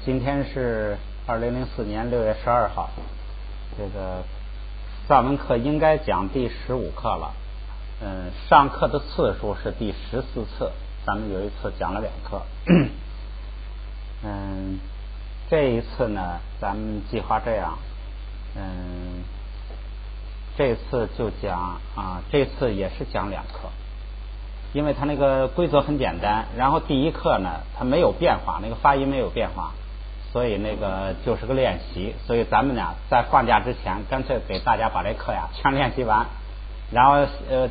今天是2004年6月12号，这个散文课应该讲第15课了。上课的次数是第14次，咱们有一次讲了2课。这一次呢，咱们计划这样，这次就讲这次也是讲2课，因为它那个规则很简单，然后第1课呢它没有变化，那个发音没有变化，所以那个就是个练习，所以咱们呢在放假之前干脆给大家把这课呀全练习完，然后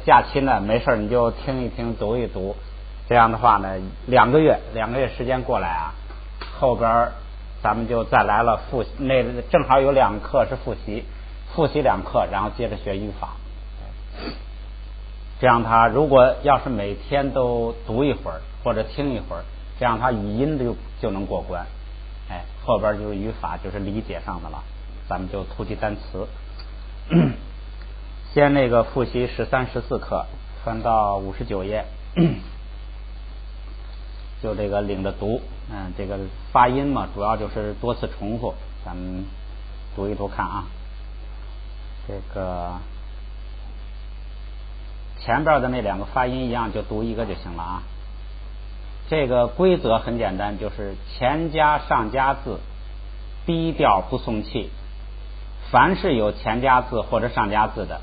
假期呢没事你就听一听读一读，这样的话呢2个月时间过来啊，后边咱们就再来了复习，那正好有2课是复习2课，然后接着学语法。这样他如果要是每天都读一会儿或者听一会儿，这样他语音就能过关。后边就是语法，就是理解上的了，咱们就突击单词。先那个复习13、14课，翻到59页，就这个领着读。这个发音嘛，主要就是多次重复，咱们读一读看啊。这个前边的那2个发音一样，就读一个就行了啊。这个规则很简单，就是前加上加字低调不送气，凡是有前加字或者上加字的，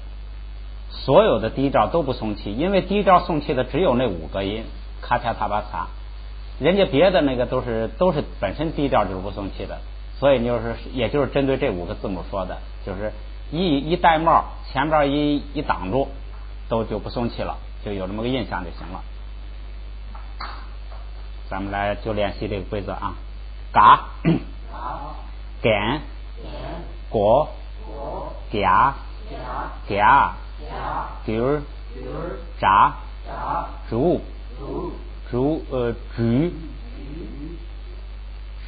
所有的低调都不送气，因为低调送气的只有那5个音，咔嚓塔巴擦，人家别的那个都是本身低调就是不送气的，所以也就是针对这5个字母说的，就是一戴帽，前边一挡住就不送气了，就有这么个印象就行了。咱们来就练习这个规则啊。嘎干果夹夹丢炸煮煮橘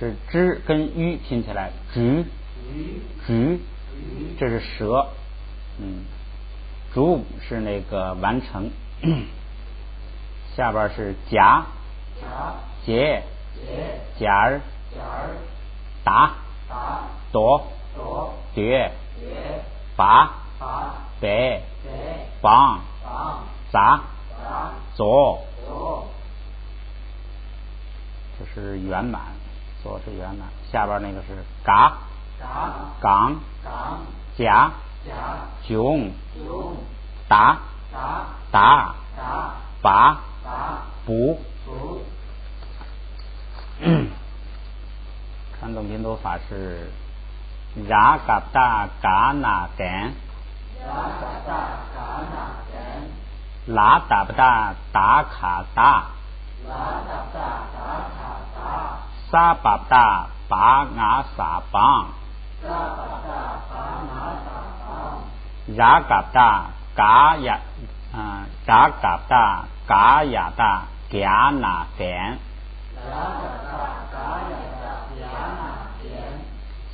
是之跟鱼拼起来，橘这是舌，煮是那个完成。下边是夹结夹儿打躲叠拔白绑砸左，这是圆满，左是圆满。下边那个是嘎岗夹囧打拔补。传统拼读法是ra嘎达嘎那干拉达不达达卡达沙巴达巴雅撒邦ra嘎达嘎呀ra嘎达嘎呀达嘎那干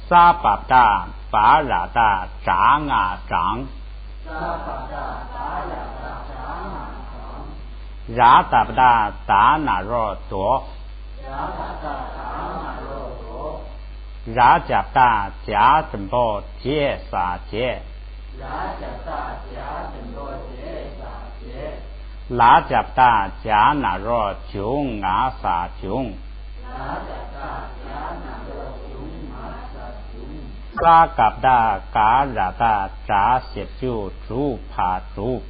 沙巴达巴拉达扎雅长ra达不达达那若多ra加达加真波接撒接拉加达加那若囧雅撒囧拉嘎达嘎拉达扎些就猪怕猪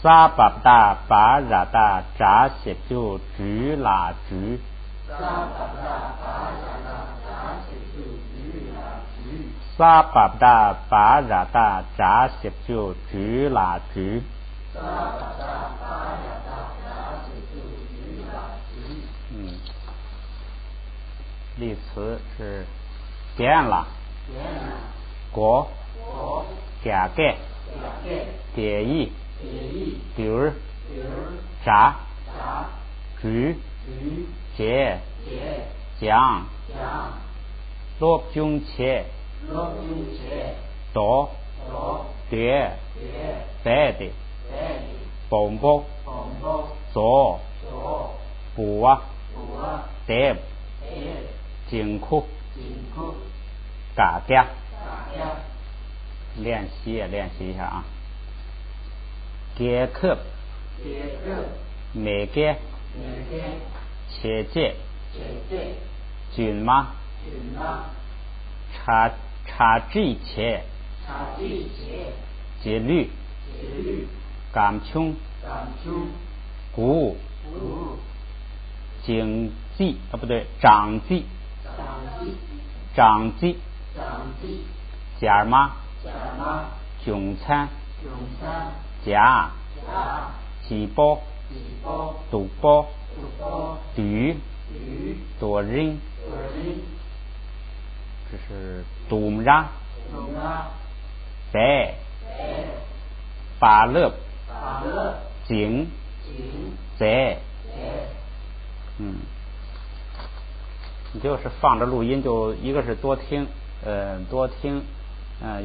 沙巴达巴拉达扎些就猪拉猪沙巴达巴拉达扎些就猪拉猪例词是点了果夹盖点意丢炸煮结酱落中切多叠白的bombo 左补啊，得，紧裤，嘎嘎，练习也练习一下啊。给克，美给，切戒，均吗？查制切，节律，感穷，鼓，经济啊不对，长记，甲吗？穷餐，甲，几波，赌波，赌，多人，这是赌让，在，把乐，景，在，你就是放着录音，就一个是多听，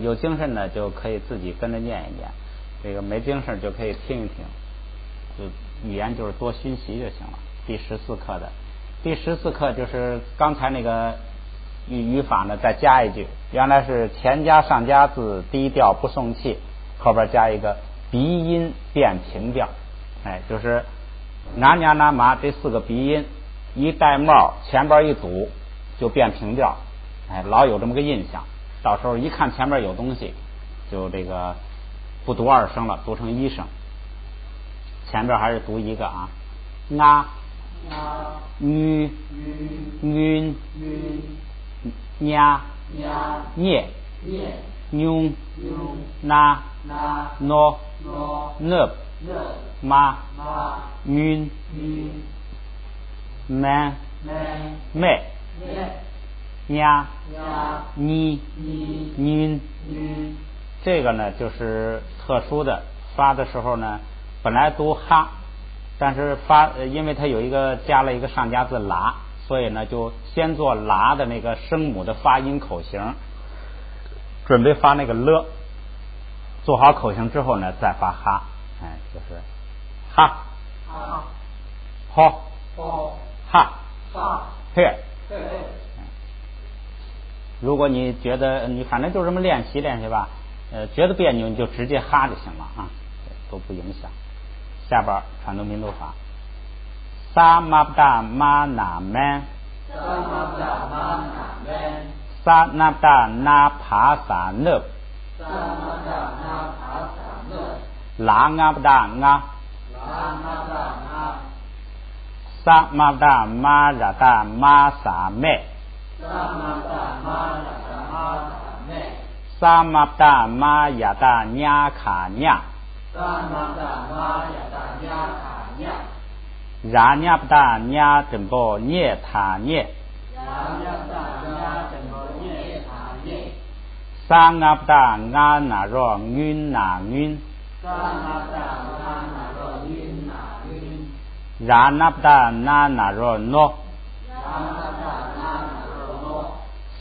有精神呢就可以自己跟着念一念，这个没精神就可以听一听，就语言就是多熏习就行了。第14课的第14课就是刚才那个语法呢，再加一句，原来是前加上加字低调不送气，后边加一个鼻音变平调，就是拿nha拿麻这4个鼻音一带帽前边一堵就变平调，老有这么个印象，到时候一看前面有东西就这个不读2声了，读成1声，前边还是读一个啊，啊女云nha nhẹ nhung na no nợp ma nguyên man mẹ nha ni nin，这个呢就是特殊的，发的时候呢本来读哈，但是因为它有一个加了一个上加字拉，所以呢就先做拉的那个声母的发音口型，准备发那个了，做好口型之后呢再发哈，就是哈好哈嘿。如果你觉得你反正就这么练习练习吧，觉得别扭你就直接哈就行了啊，都不影响。下边传统民族法，萨玛达玛那曼，萨那达那帕萨勒，拉阿不达阿，萨玛达玛拉达玛萨麦，萨玛达玛亚达nha卡nha，ra nha bda nha真波捏他捏，sa nga bda nga na ro ngün na ngün，ra na bda na na ro no，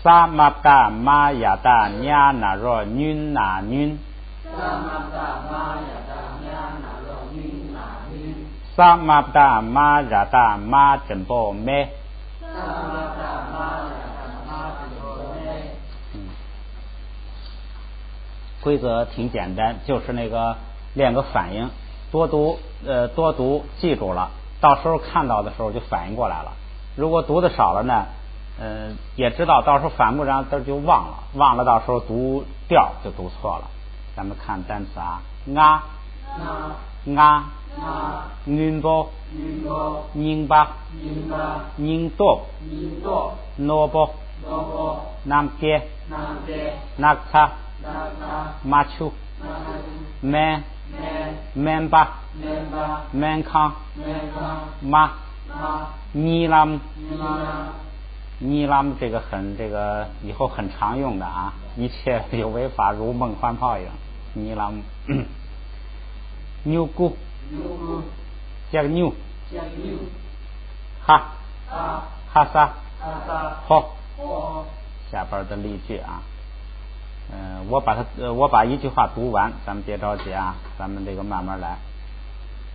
sa ma bda ma ya da nha na ro ngün na ngün， sa ma bda ma ra da ma真波咩。规则挺简单，就是那个练个反应，多读记住了，到时候看到的时候就反应过来了。如果读的少了呢，也知道到时候反过来就忘了，到时候读调就读错了。咱们看单词啊，云波宁巴宁多诺波南街纳查马丘曼巴曼康马尼拉姆这个以后很常用的啊，一切有为法如梦幻泡影。尼拉姆牛骨加个牛哈萨好，下边的例句啊，我把一句话读完，咱们别着急啊，咱们这个慢慢来。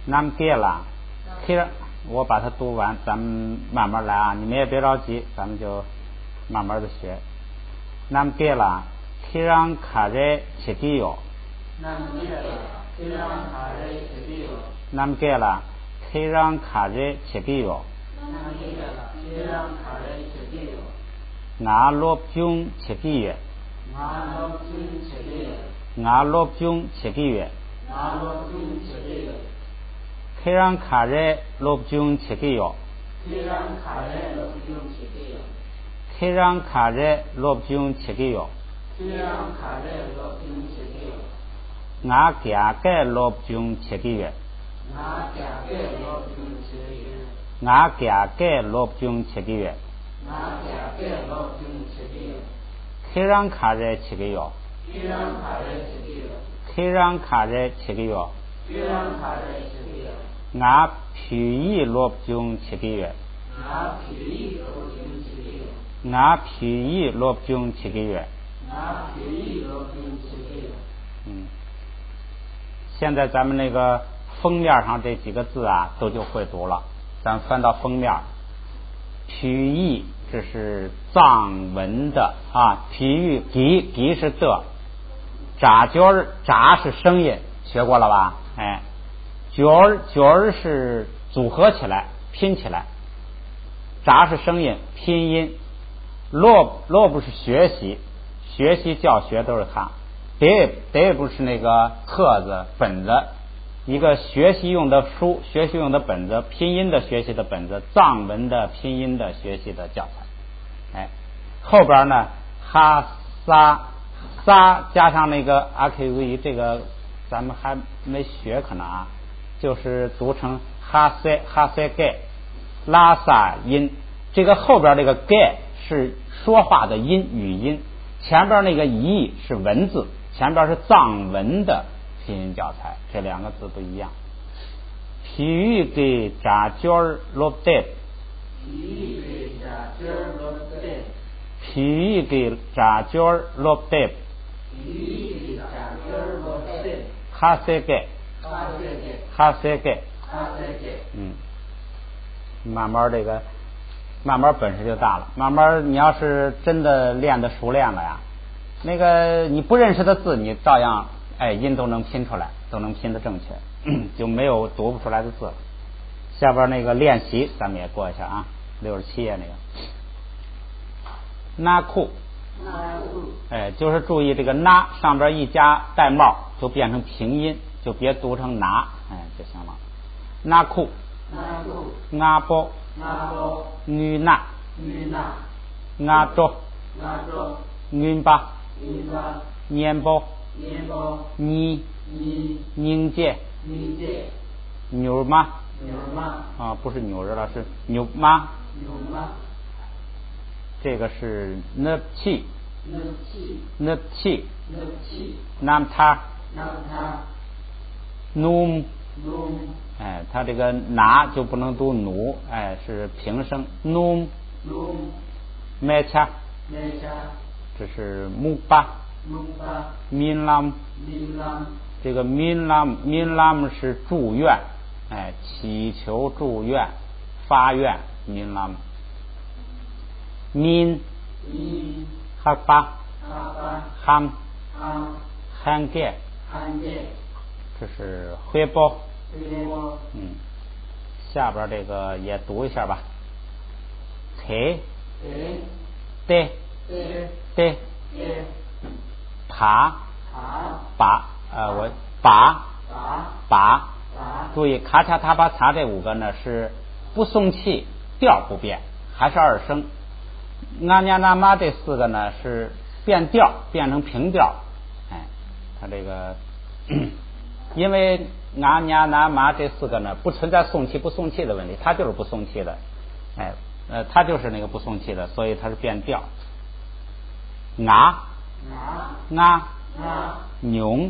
nam kia là 我把它读完，咱们慢慢来啊，你们也别着急，咱们就慢慢的学。nam ge la kirang kare chegiyo nam ge la kirang kare chegiyo nga lop jung chegiye nga lop jung chegiye kirang kare lop jung chegiyo kirang kare lop jung chegiyo nga kya ke lop jung chegiye nga kya ke lop jung chegiye kirang kare chegiyo kirang kare chegiyo nga pyu yi lop jung chegiye nga pyu yi lop jung chegiye现在咱们那个封面上这几个字啊都就会读了，咱翻到封面，瞿意这是藏文的啊，瞿意gi是的，扎角儿扎是声音，学过了吧？哎，角儿是组合起来拼起来，扎是声音拼音，落不是学习教学都是它。得不是那个册子本子，一个学习用的书，学习用的本子，拼音的学习的本子，藏文的拼音的学习的教材。哎，后边呢哈撒加上那个阿 Q V， 这个咱们还没学可能啊，就是读成哈塞盖拉萨音，这个后边这个盖是说话的音语音，前边那个一是文字。前边是藏文的拼音教材，这两个字不一样。瞿意给扎角儿落得，瞿意给扎角儿落得，哈塞盖，慢慢这个，慢慢本事就大了。慢慢你要是真的练得熟练了呀。那个你不认识的字，你照样音都能拼出来，都能拼得正确，就没有读不出来的字了。下边那个练习咱们也过一下啊，67页那个那库，就是注意这个那上边一加带帽就变成平音，就别读成拿就行了。那库阿波女那阿着云巴年包你凝结牛妈啊，不是牛人了，是牛妈。这个是那气南他努他这个拿就不能读努，是平声努麦恰。这是木巴民拉，这个民拉是祝愿，祈求祝愿发愿民拉民哈巴汉盖，这是回报。下边这个也读一下吧。对，把，注意卡恰塔巴擦这5个呢是不送气，调不变，还是二声。阿nha那玛这4个呢是变调，变成平调。它这个因为阿nha那玛这4个呢不存在送气不送气的问题，它就是不送气的，它就是那个不送气的，所以它是变调。牛，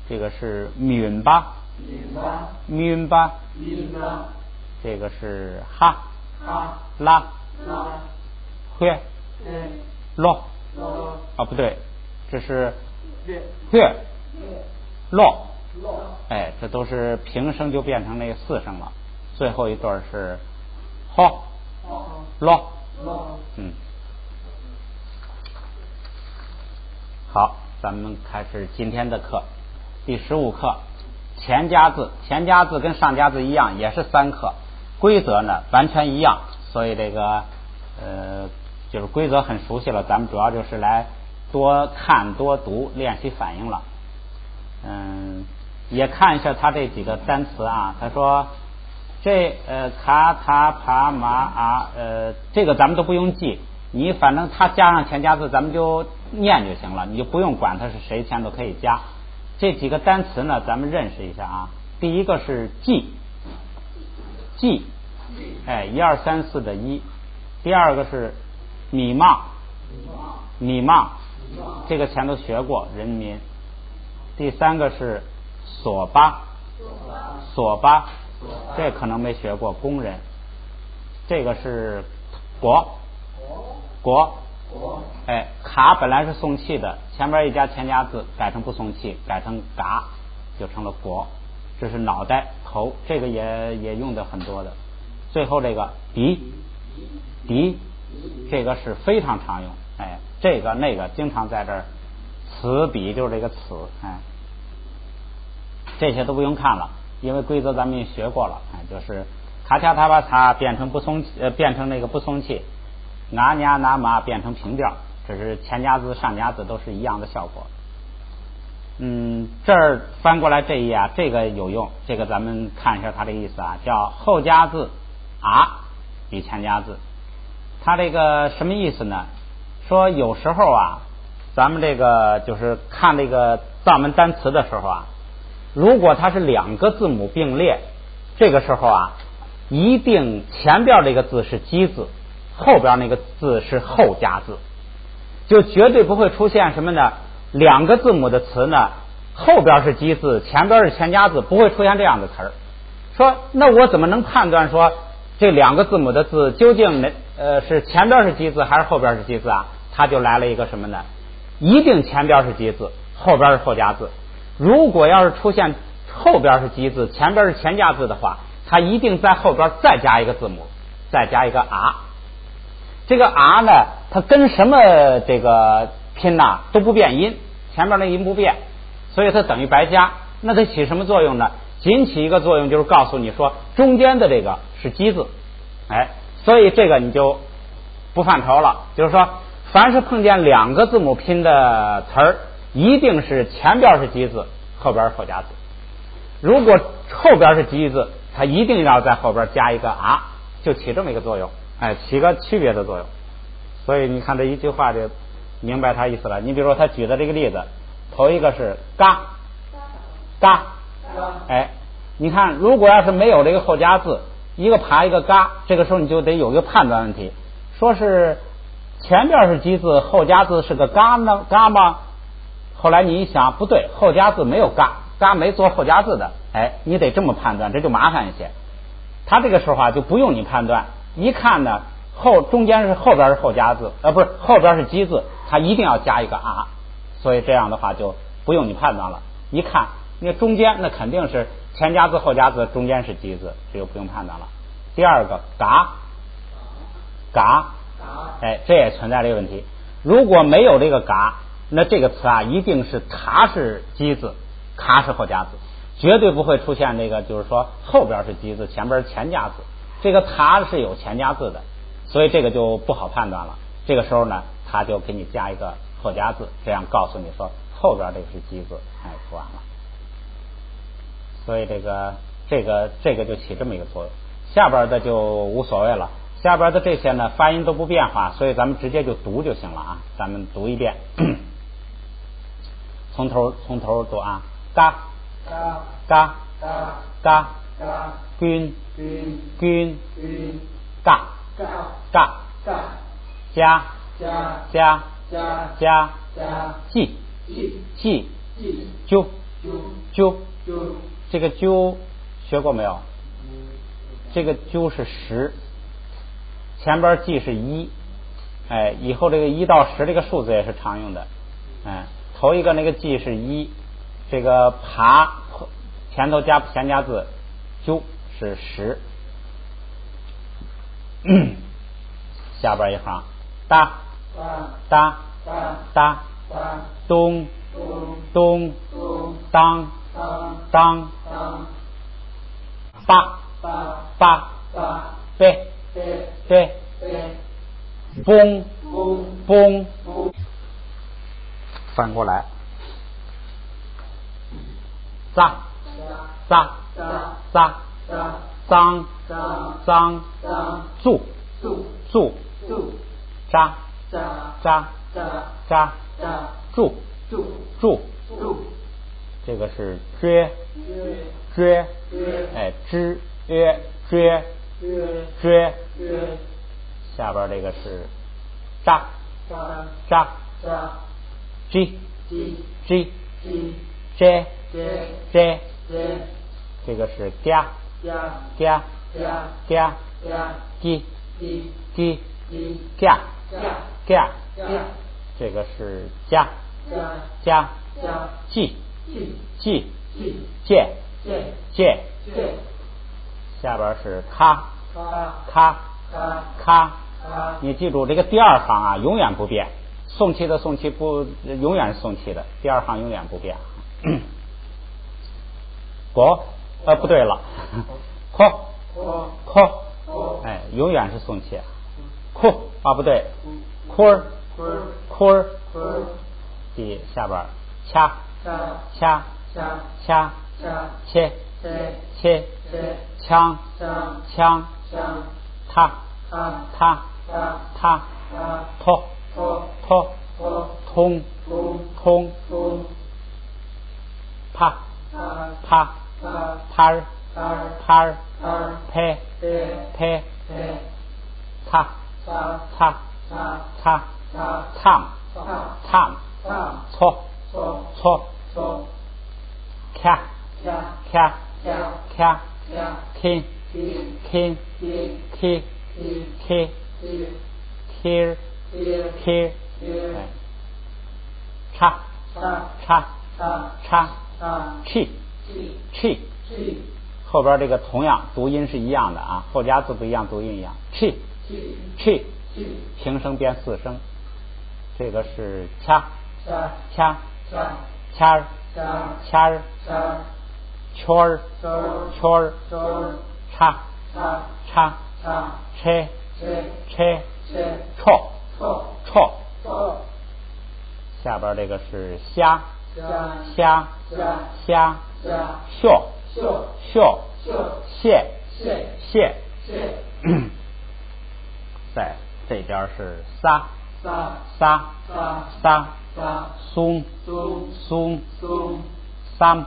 这个是敏巴，这个是哈拉会落不对，这是会落哎，这都是平声就变成那个四声了。最后一对是 ho lo。好，咱们开始今天的课，第15课前加字。前加字跟上加字一样，也是3课，规则呢完全一样，所以这个就是规则很熟悉了，咱们主要就是来多看多读练习反应了。也看一下他这几个单词啊，他说这卡塔帕玛啊这个咱们都不用记，你反正他加上前加字咱们就念就行了，你就不用管它是谁前都可以加。这几个单词呢咱们认识一下啊。第一个是记，哎，1 2 3 4的1。第二个是米mạng，这个前都学过，人民。第三个是索巴，这可能没学过，工人。这个是国，哎，卡本来是送气的，前边一加前加字改成不送气，改成嘎，就成了国。这是脑袋头，这个也用的很多的。最后这个敌，这个是非常常用，哎，这个那个经常在这儿。词比就是这个词，哎，这些都不用看了，因为规则咱们也学过了，哎，就是卡恰塔巴擦变成变成那个不送气，拿nha拿玛变成平调，这是前加字上加字都是一样的效果。这儿翻过来这一页啊，这个有用，这个咱们看一下它这个意思啊，叫后加字啊比前加字，它这个什么意思呢？说有时候啊，咱们这个就是看这个藏文单词的时候啊，如果它是2个字母并列，这个时候啊，一定前边这个字是基字，后边那个字是后加字，就绝对不会出现什么呢？2个字母的词呢，后边是基字，前边是前加字，不会出现这样的词儿。说那我怎么能判断说这2个字母的字究竟是前边是基字还是后边是基字啊？他就来了一个什么呢？一定前边是基字，后边是后加字。如果要是出现后边是基字，前边是前加字的话，它一定在后边再加一个字母，再加一个 r。这个 r 呢，它跟什么这个拼呐都不变音，前面那音不变，所以它等于白加。那它起什么作用呢？仅起一个作用，就是告诉你说中间的这个是基字，哎，所以这个你就不犯愁了。就是说，凡是碰见2个字母拼的词儿，一定是前边是基字，后边是后加字。如果后边是基字，它一定要在后边加一个 r， 就起这么一个作用，哎，起个区别的作用。所以你看这一句话就明白它意思了。你比如说他举的这个例子，头一个是嘎，哎，你看如果要是没有这个后加字，一个爬一个嘎，这个时候你就得有一个判断问题，说是前边是基字，后加字是个嘎吗？后来你一想，不对，后加字没有嘎没做后加字的，哎，你得这么判断，这就麻烦一些。他这个时候啊就不用你判断，一看呢中间是后边是后加字，不是后边是基字，它一定要加一个 r， 所以这样的话就不用你判断了。一看那中间那肯定是前加字后加字，中间是基字，这就不用判断了。第二个嘎，哎，这也存在这个问题。如果没有这个嘎，那这个词啊一定是塔是基字，卡是后加字，绝对不会出现这个就是说后边是基字，前边是前加字。这个塔是有前加字的，所以这个就不好判断了。这个时候呢，他就给你加一个后加字，这样告诉你说后边这个是基字，哎，就完了。所以这个就起这么一个作用。下边的就无所谓了，下边的这些呢发音都不变化，所以咱们直接就读就行了啊。咱们读一遍，从头读啊，嘎，均，嘎，加，记，揪，这个揪学过没有？这个揪是10，前边记是1，哎，以后这个1到10这个数字也是常用的，哎，头一个那个记是1，这个爬前头加闲加字就是10。下边一行哒哒哒咚咚当当吧吧对对嘣嘣，翻过来咋咋咋脏脏住住扎扎扎住住，这个是追哎知追下边这个是扎扎 G J 这个是嘎 G嘎，这个是加G借，下边是咔，你记住这个第二行啊永远不变，送气的送气不永远是送气的，第二行永远不变。国不对了，扩哎永远是送气，库啊不对，库儿第下边掐切枪他托通啪呸擦搓咔听叉气后边这个同样读音是一样的啊，后加字不一样，读音一样。气平声变4声，这个是掐圈叉戳下边这个是虾蟹在这边是撒松三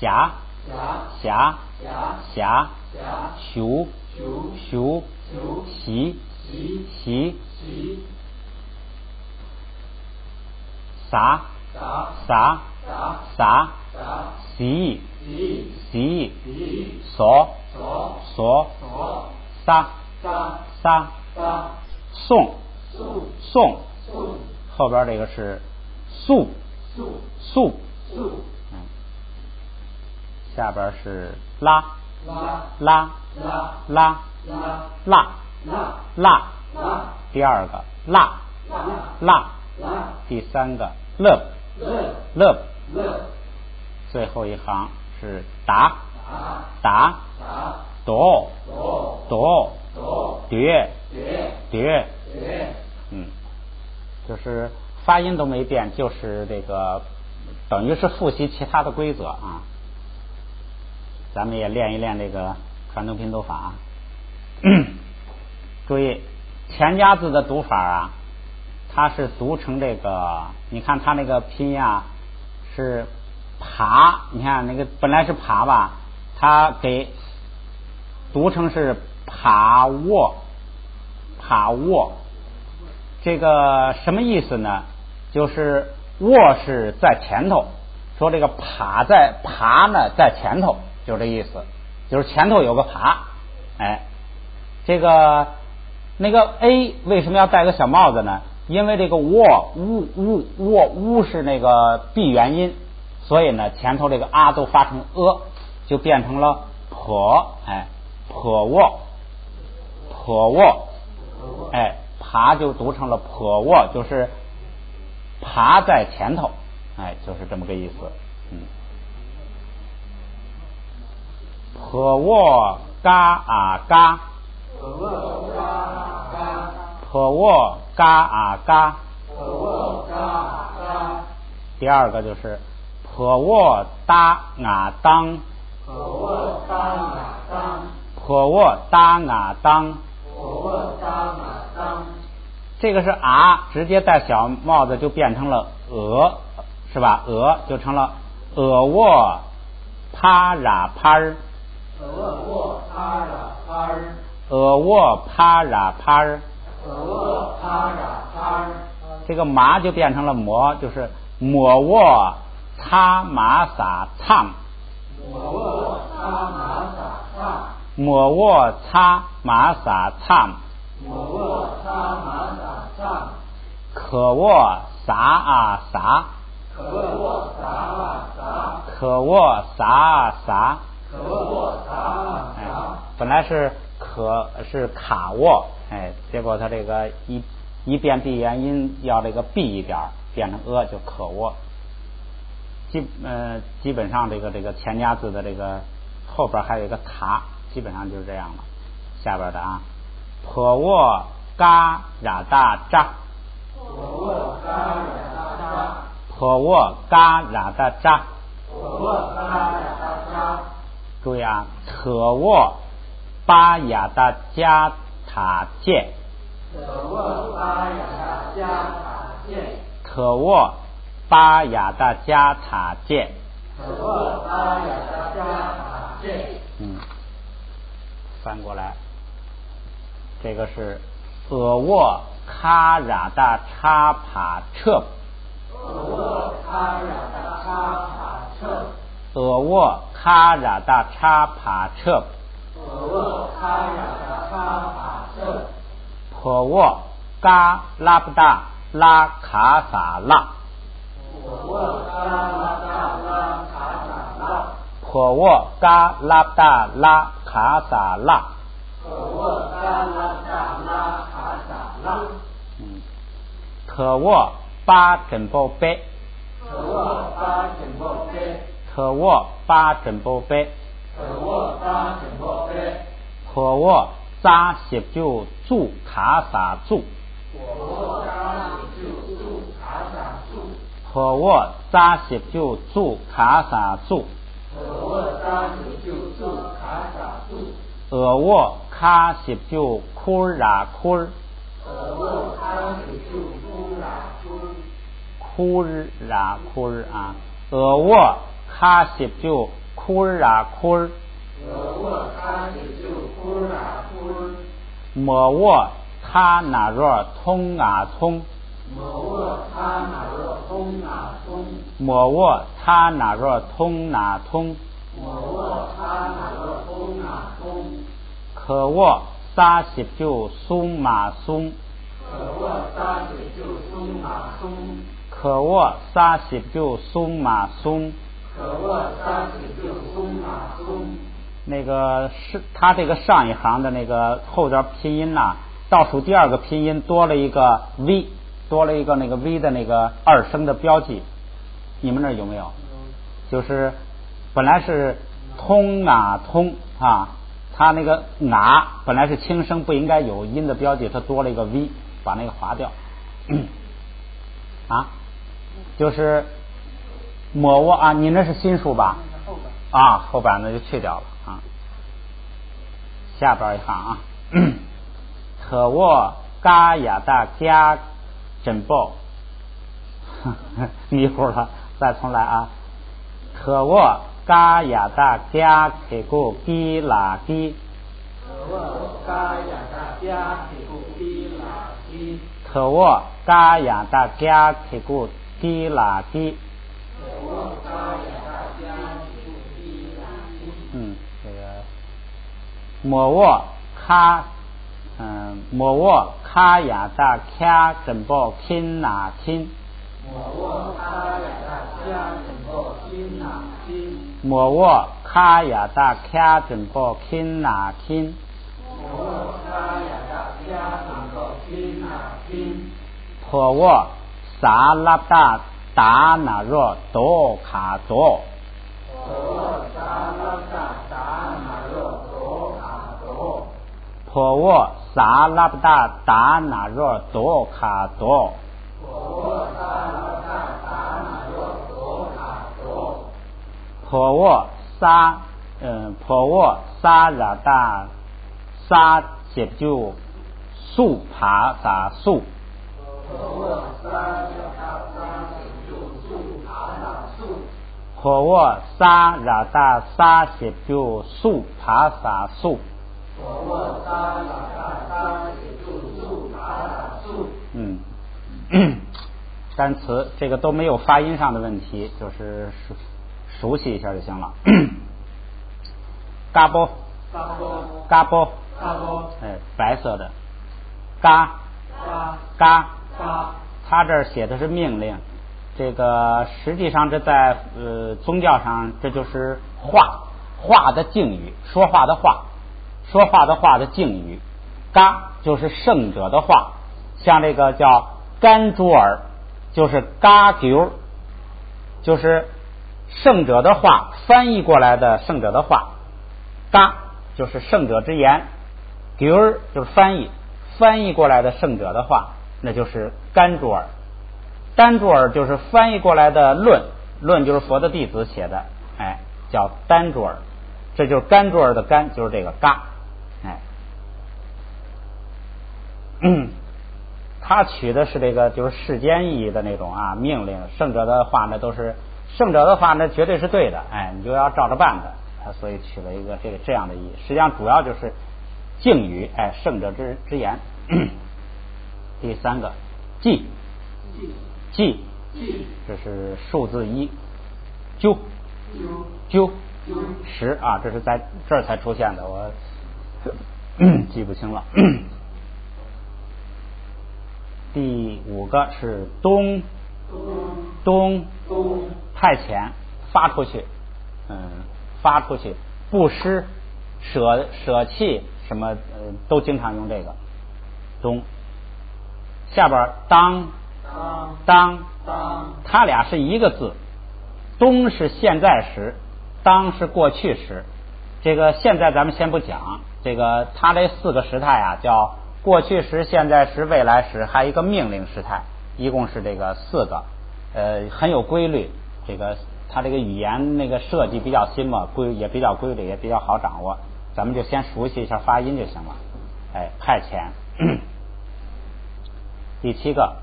霞咻习撒洗索撒送后边这个是素下边是拉第二个辣第三个乐最后一行是打夺叠就是发音都没变，就是这个等于是复习其他的规则啊。咱们也练一练这个传统拼读法。注意前加字的读法啊，它是读成这个，你看它那个拼音啊是爬，你看那个本来是爬吧，它给读成是爬卧，这个什么意思呢？就是卧是在前头，说这个爬呢在前头，就这意思，就是前头有个爬。哎，这个那个 A 为什么要戴个小帽子呢？因为这个卧乌是那个闭元音，所以呢前头这个啊都发成就变成了坡，坡卧，爬就读成了坡卧，就是爬在前头，就是这么个意思。坡卧嘎啊嘎，坡卧嘎啊嘎。第二个就是坡卧搭啊当，坡卧搭啊当。这个是啊，直接带小帽子就变成了是吧？就成了卧趴ra par，卧趴ra par，这个麻就变成了磨，就是磨卧擦麻撒唱，磨卧擦麻撒唱，可卧撒啊撒，可卧撒啊撒，本来是卡卧，结果他这个一变闭元音要这个闭一点，变成就可卧。基本上这个前家字的这个后边还有一个塔，基本上就是这样了。下边的啊，坡卧嘎ra大扎，坡卧嘎ra大扎，注意啊，特卧巴雅大加塔界，特卧巴雅大加塔界，翻过来，这个是卧卡ra大插爬彻，卧卡ra大插爬彻，坡卧嘎拉不大拉卡撒拉，坡卧嘎拉不大拉卡撒拉，可卧巴枕包杯，可卧巴枕包杯，坡卧扎十九住卡撒住，坡卧扎十九住卡撒住，卧卡十九库ra库，库ra库啊，卧卡十九库ra库，莫卧卡那若通啊通，莫卧卡那若通啊通，可卧撒十九松马松，可卧撒十九松马松，那个是他这个上一行的那个后边拼音呐，倒数第二个拼音多了一个 V， 多了一个那个 V 的那个二声的标记，你们那有没有？就是本来是通啊通啊，它那个啊本来是轻声不应该有音的标记，它多了一个 V， 把那个划掉。就是抹卧啊，你那是新书吧？后边那就去掉了啊。下边一行啊，特卧嘎雅大加枕抱，迷糊了，再重来啊。特卧嘎雅大加给过基拉基，特卧嘎雅大加给过基拉基。这个莫卧卡雅大卡枕抱亲哪亲，莫卧卡雅大卡枕抱亲莫沃卡亚达卡准波钦那钦，婆沃萨拉达达那若多卡多，婆沃萨拉达达那若多卡多，婆沃萨拉达萨解就素帕萨素，婆沃萨拉达萨解就素帕萨素。单词这个都没有发音上的问题，就是熟悉一下就行了。嘎波，嘎波，白色的，嘎，他这儿写的是命令，这个实际上这在宗教上这就是话的敬语，说话的话的敬语，嘎就是圣者的话，像这个叫甘珠尔，就是嘎丢，就是圣者的话翻译过来的圣者的话，嘎就是圣者之言，丢儿就是翻译过来的圣者的话，那就是甘珠尔。丹珠尔就是翻译过来的论就是佛的弟子写的，叫丹珠尔，这就是甘珠尔的甘，就是这个嘎，他取的是这个就是世间意义的那种命令，圣者的话呢都是圣者的话呢绝对是对的，你就要照着办的，他所以取了一个这样的意义，实际上主要就是敬语，圣者之言。第三个记，这是数字1，揪10这是在这儿才出现的，我记不清了。第5个是东派遣，发出去，布施，舍弃什么都经常用这个东。下边当，它俩是一个字，东是现在时，当是过去时。这个现在咱们先不讲，这个它这4个时态叫过去时、现在时、未来时，还有一个命令时态，一共是这个4个，很有规律。这个它这个语言那个设计比较新嘛，也比较规律，也比较好掌握。咱们就先熟悉一下发音就行了。派遣。第7个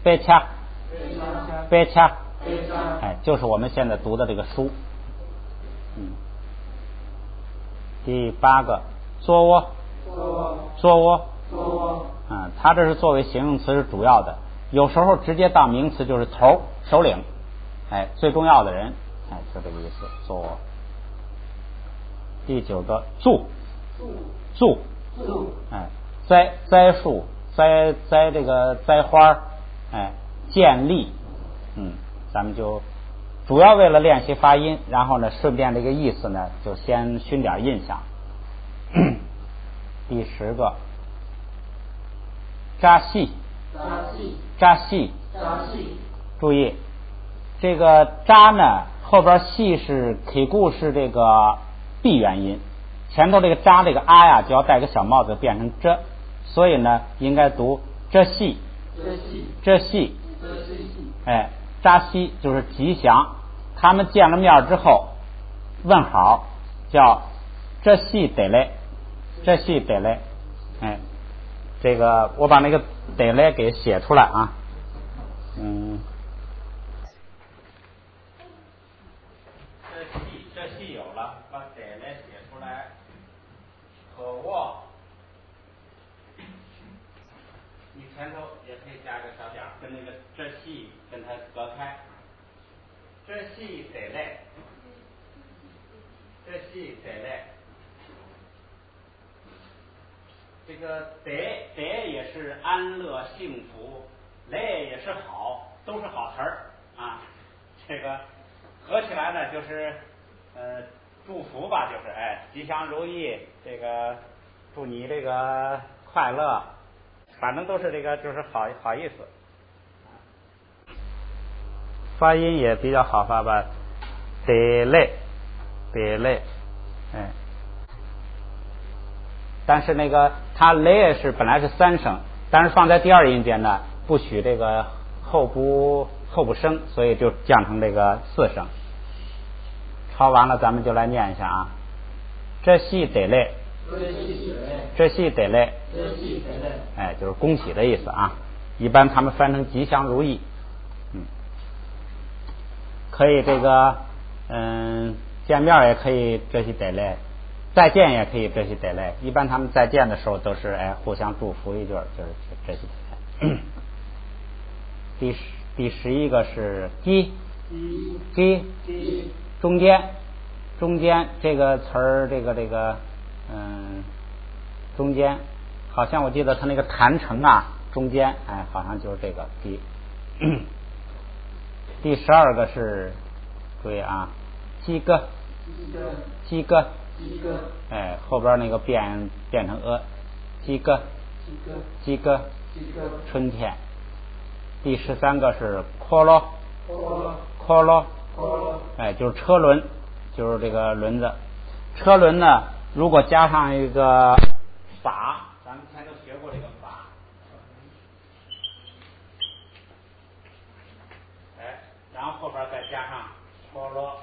贝恰，就是我们现在读的这个书。第8个作窝，它这是作为形容词是主要的，有时候直接当名词就是头、首领，最重要的人，就这个意思，作窝。第9个助，栽树，栽这个栽花，建立，咱们就主要为了练习发音，然后呢顺便这个意思呢就先熏点印象。第10个扎细，注意这个扎呢后边细是体固是这个闭元音，前头这个扎这个呀就要带个小帽子变成这，所以呢应该读这细，扎西就是吉祥，他们见了面之后问好，叫这细得嘞，这个我把那个得嘞给写出来这细有了，把得嘞写出来，可握，你前头也可以加个小点，跟那个这细跟它隔开，这细得嘞，这个得也是安乐幸福，嘞也是好，都是好词儿这个合起来呢就是祝福吧，就是吉祥如意，这个祝你这个快乐，反正都是这个就是好意思。发音也比较好发吧，得嘞，但是那个它嘞是本来是3声，但是放在第2音节呢，不许这个后部声，所以就降成这个4声。抄完了，咱们就来念一下啊。这喜得嘞，就是恭喜的意思啊。一般他们翻成吉祥如意，可以这个见面也可以这喜得嘞，再见也可以这喜得嘞。一般他们再见的时候都是互相祝福一句，就是这喜得嘞。第11个是鸡，中间这个词儿，这个中间，好像我记得他那个坛城啊，中间好像就是这个鸡。第12个是，注意啊，鸡哥，后边那个变成鸡哥，春天。第13个是科罗，就是车轮，就是这个轮子。车轮呢，如果加上一个法，咱们前头学过这个法，然后后边再加上科罗，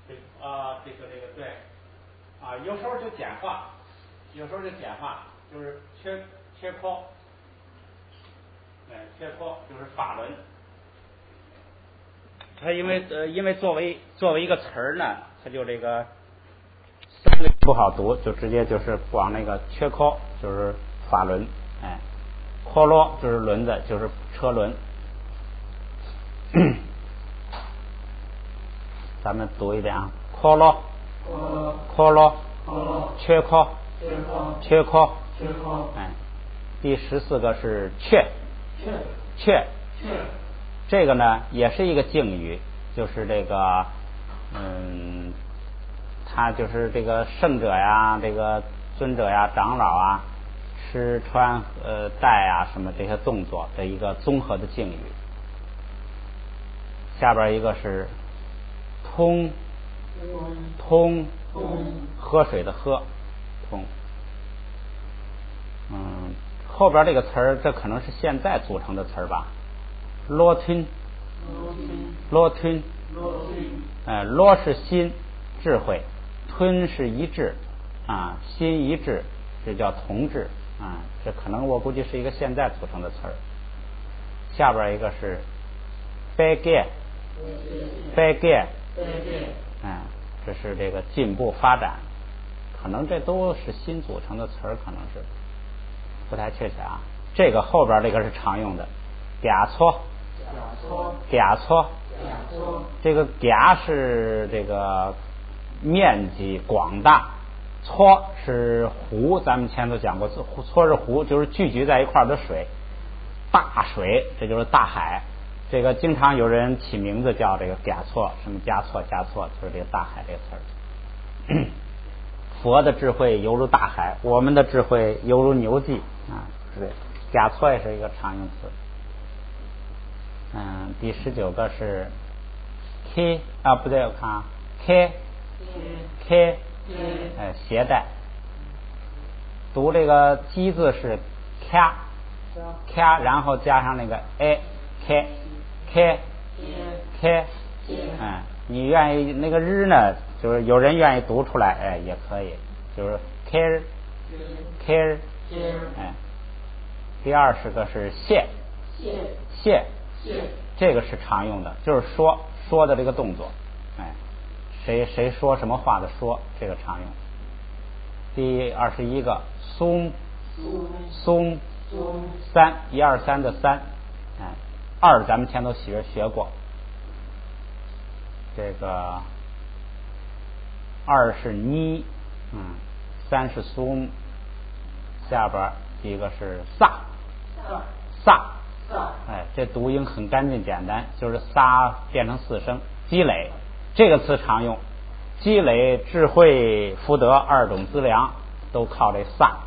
这个对，有时候就简化，就是缺科，就是法轮。它因为作为一个词儿呢，它就这个3个不好读，就直接就是往那个缺科，就是法轮，科罗就是轮子，就是车轮。咱们读一遍啊，科罗，缺科，第14个是雀，这个呢也是一个敬语，就是这个他就是这个圣者呀，这个尊者呀，长老啊，吃穿戴啊什么这些动作的一个综合的敬语。下边一个是通，喝水的喝，通。后边这个词儿，这可能是现在组成的词儿吧。罗吞，罗是心，智慧，吞是一致心一致，这叫同志这可能我估计是一个现在组成的词儿。下边一个是 begin，这是这个进步发展，可能这都是新组成的词儿，可能是不太确切啊。这个后边这个是常用的，嗲搓，这个嗲是这个面积广大，搓是湖，咱们前头讲过，搓是湖，就是聚集在一块的水，大水这就是大海。这个经常有人起名字叫这个嗲措，什么加措，就是这个大海这个词儿。佛的智慧犹如大海，我们的智慧犹如牛迹对，嗲措也是一个常用词。第19个是 K 不对，我看啊 K 携带，读这个鸡字是 K， 然后加上那个 K， 你愿意那个日呢，就是有人愿意读出来也可以，就是 care， 第20个是谢，这个是常用的，就是说的这个动作，谁说什么话的说，这个常用。第21个松，3 1 2 3的3，2咱们前头学过，这个2是妮，3是松，下边一个是萨，这读音很干净简单，就是仨变成四声。积累这个词常用，积累智慧福德二种资粮都靠这仨，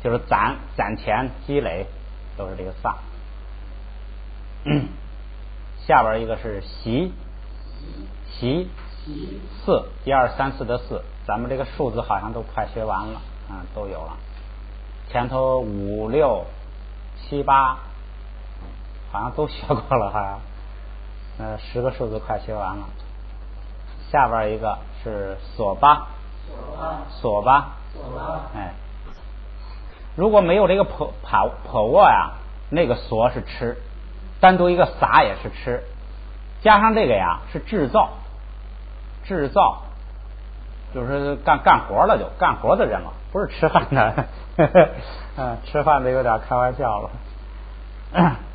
就是攒钱积累都是这个仨。下边一个是习四1、2、3、4的4，咱们这个数字好像都快学完了，都有了。前头5、6、7、8好像都学过了，好像10个数字快学完了。下边一个是索巴，如果没有这个破沃呀，那个索是吃，单独一个撒也是吃，加上这个呀是制造，就是干活了，就干活的人了，不是吃饭的。吃饭的有点开玩笑了。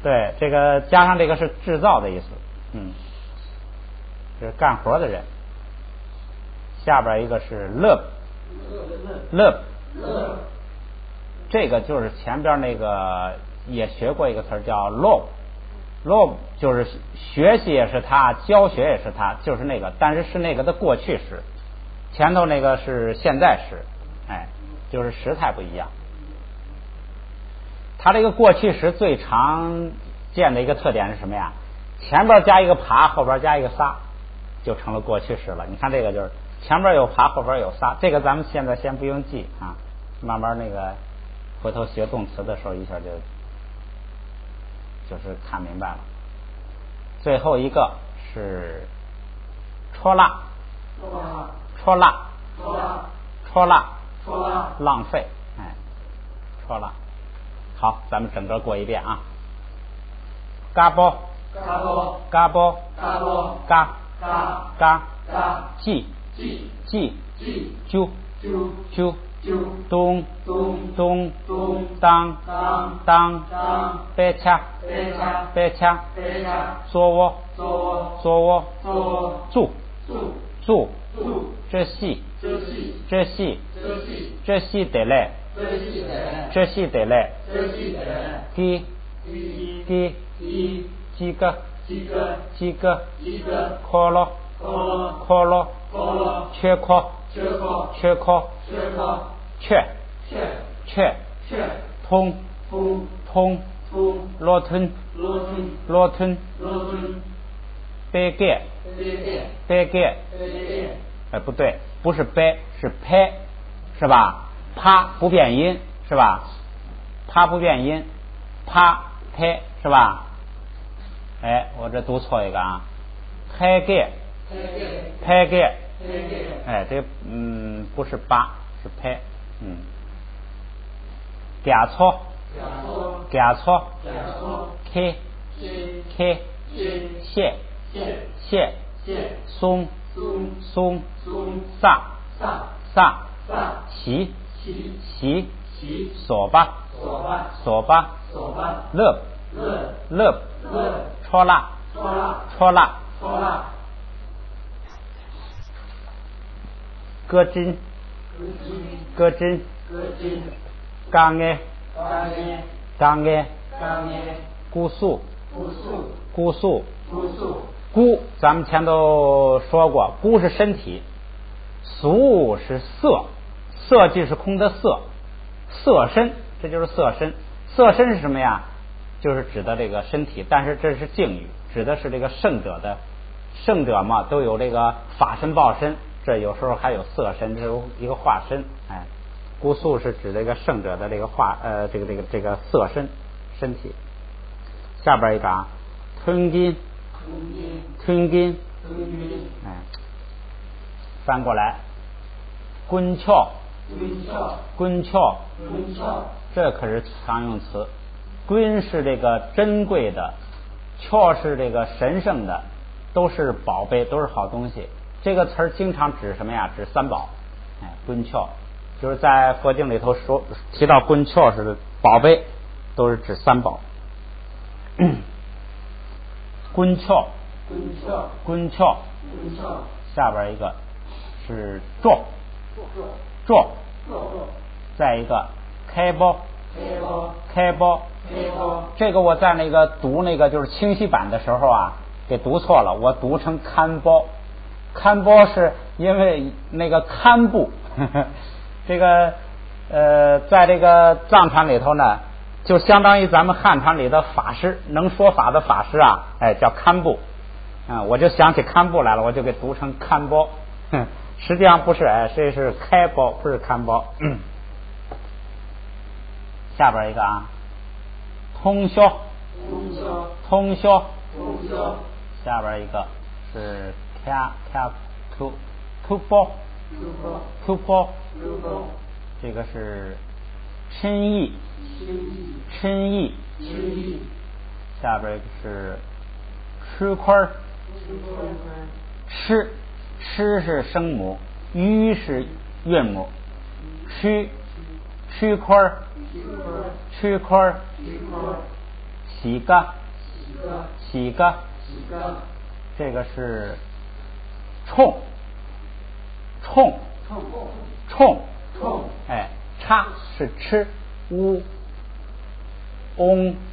对，这个加上这个是制造的意思，是干活的人。下边一个是乐，这个就是前边那个也学过一个词叫 lob，就是学习也是它，教学也是它，就是那个，但是是那个的过去时，前头那个是现在时，就是时态不一样。它这个过去时最常见的一个特点是什么呀？前边加一个爬，后边加一个撒，就成了过去时了。你看这个就是前边有爬，后边有撒，这个咱们现在先不用记啊，慢慢那个回头学动词的时候一下就是看明白了。最后一个是戳辣，浪费，戳辣。好，咱们整个过一遍啊。嘎波，记，啾，咚，当，白恰，坐窝，住，这戏得来，几个，可乐，缺壳，通，罗吞，白盖，不对，不是白，是拍，是吧？啪不变音，是吧？啪不变音，啪拍，是吧？我这读错一个啊，拍盖，这不是八，是拍，夹错，开，谢，松，撒，洗，索吧，乐，戳辣，歌真，刚哎，姑苏，姑咱们前头说过，姑是身体，苏是色即是空的色身，这就是色身。色身是什么呀？就是指的这个身体，但是这是敬语，指的是这个圣者嘛，都有这个法身报身，这有时候还有色身，这是一个化身。姑苏是指这个圣者的这个这个色身体。下边一个啊，吞金，翻过来，滚翘，这可是常用词。滚是这个珍贵的，翘是这个神圣的，都是宝贝，都是好东西。这个词儿经常指什么呀？指三宝。滚翘就是在佛经里头说提到滚翘是宝贝，都是指三宝。滚翘，下边一个是坐，再一个开包，开包。这个我在那个读那个就是清晰版的时候啊，给读错了，我读成看包。看包是因为那个堪布，这个在这个藏传里头呢，就相当于咱们汉传里的法师，能说法的法师啊，哎，叫堪布。我就想起堪布来了，我就给读成堪包。实际上不是，哎，这是开包，不是看包。下边一个啊，通宵，下边一个是突包，这个是嗔意，下边一个是吃亏，吃是声母，鱼是韵母，吃亏，洗个，这个是冲，哎，叉是吃，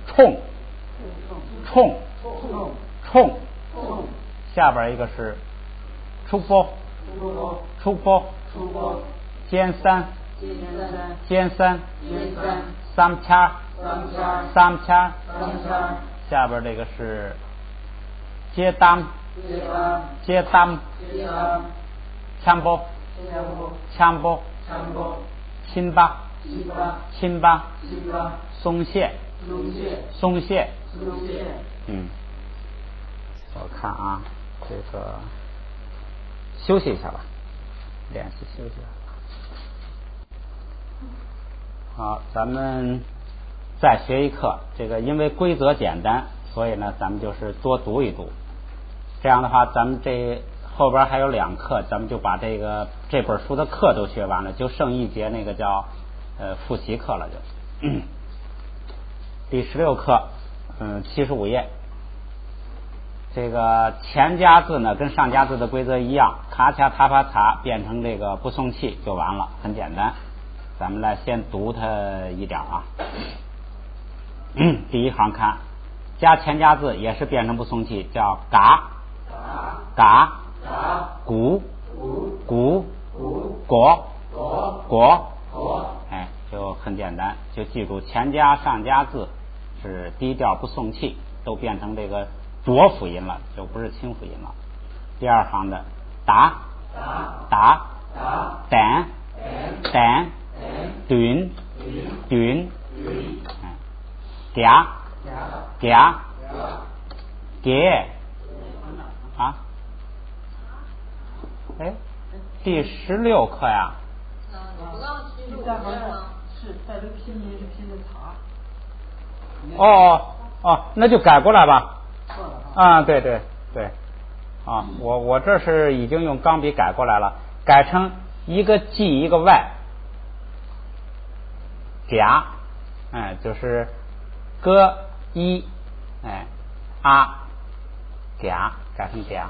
冲，下边一个是出包，尖三，三掐，下边这个是接单，枪包，亲巴，松懈，我看啊，这个休息一下吧，练习休息。好，咱们再学一课。这个因为规则简单，所以呢，咱们就是多读一读。这样的话，咱们这后边还有2课，咱们就把这本书的课都学完了，就剩一节那个叫复习课了，就第16课，75页。这个前加字呢跟上加字的规则一样，卡恰塔帕塔变成这个不送气就完了，很简单。咱们来先读它一点啊。第一行看，加前加字也是变成不送气，叫嘎，鼓，果，哎，就很简单，就记住前加上加字是低调不送气，都变成这个浊辅音了，就不是清辅音了。第二行的打，胆，短，嗲，给啊，哎，第16课呀。第3行是带这个拼音是拼的茶。那就改过来吧。对，啊，我这是已经用钢笔改过来了，改成一个 G 一个 Y， 嗲，就是歌一，嗲，改成嗲，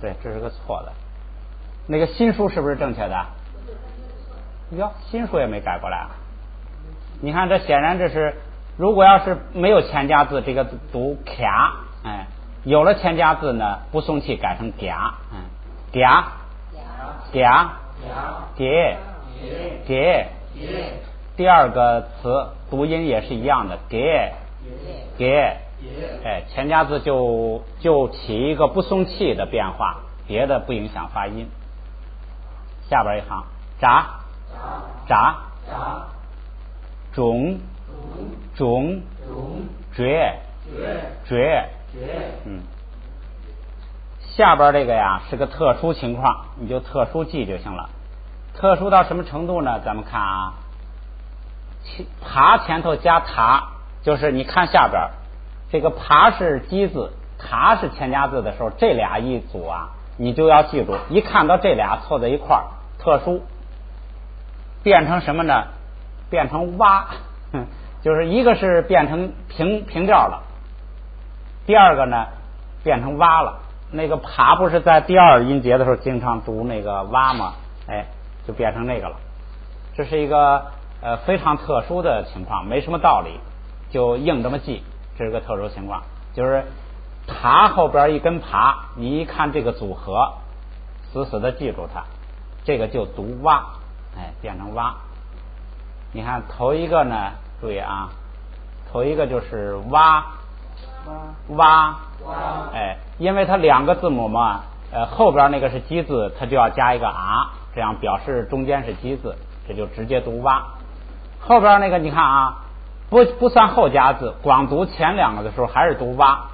对，这是个错的。那个新书是不是正确的？哟，新书也没改过来啊。你看，这显然这是，如果要是没有前加字，这个读卡，有了前加字呢，不送气改成嗲，给，第二个词读音也是一样的，给，前加字就起一个不送气的变化，别的不影响发音。下边一行，炸，种，绝，下边这个呀是个特殊情况，你就特殊记就行了。特殊到什么程度呢？咱们看啊，爬前头加塔，就是你看下边这个爬是基字，塔是前加字的时候，这俩一组啊，你就要记住，一看到这俩凑在一块儿，特殊变成什么呢？变成蛙，就是一个是变成平调了，第二个呢变成蛙了。那个爬不是在第2音节的时候经常读那个蛙吗？就变成那个了。这是一个非常特殊的情况，没什么道理，就硬这么记，这是个特殊情况，就是塔后边一根爬，你一看这个组合，死死的记住它，这个就读蛙，变成蛙。你看头一个呢，注意啊，头一个就是蛙，因为它两个字母嘛，后边那个是基字，它就要加一个啊，这样表示中间是基字，这就直接读蛙。后边那个你看啊，不算后加字，光读前两个的时候还是读蛙，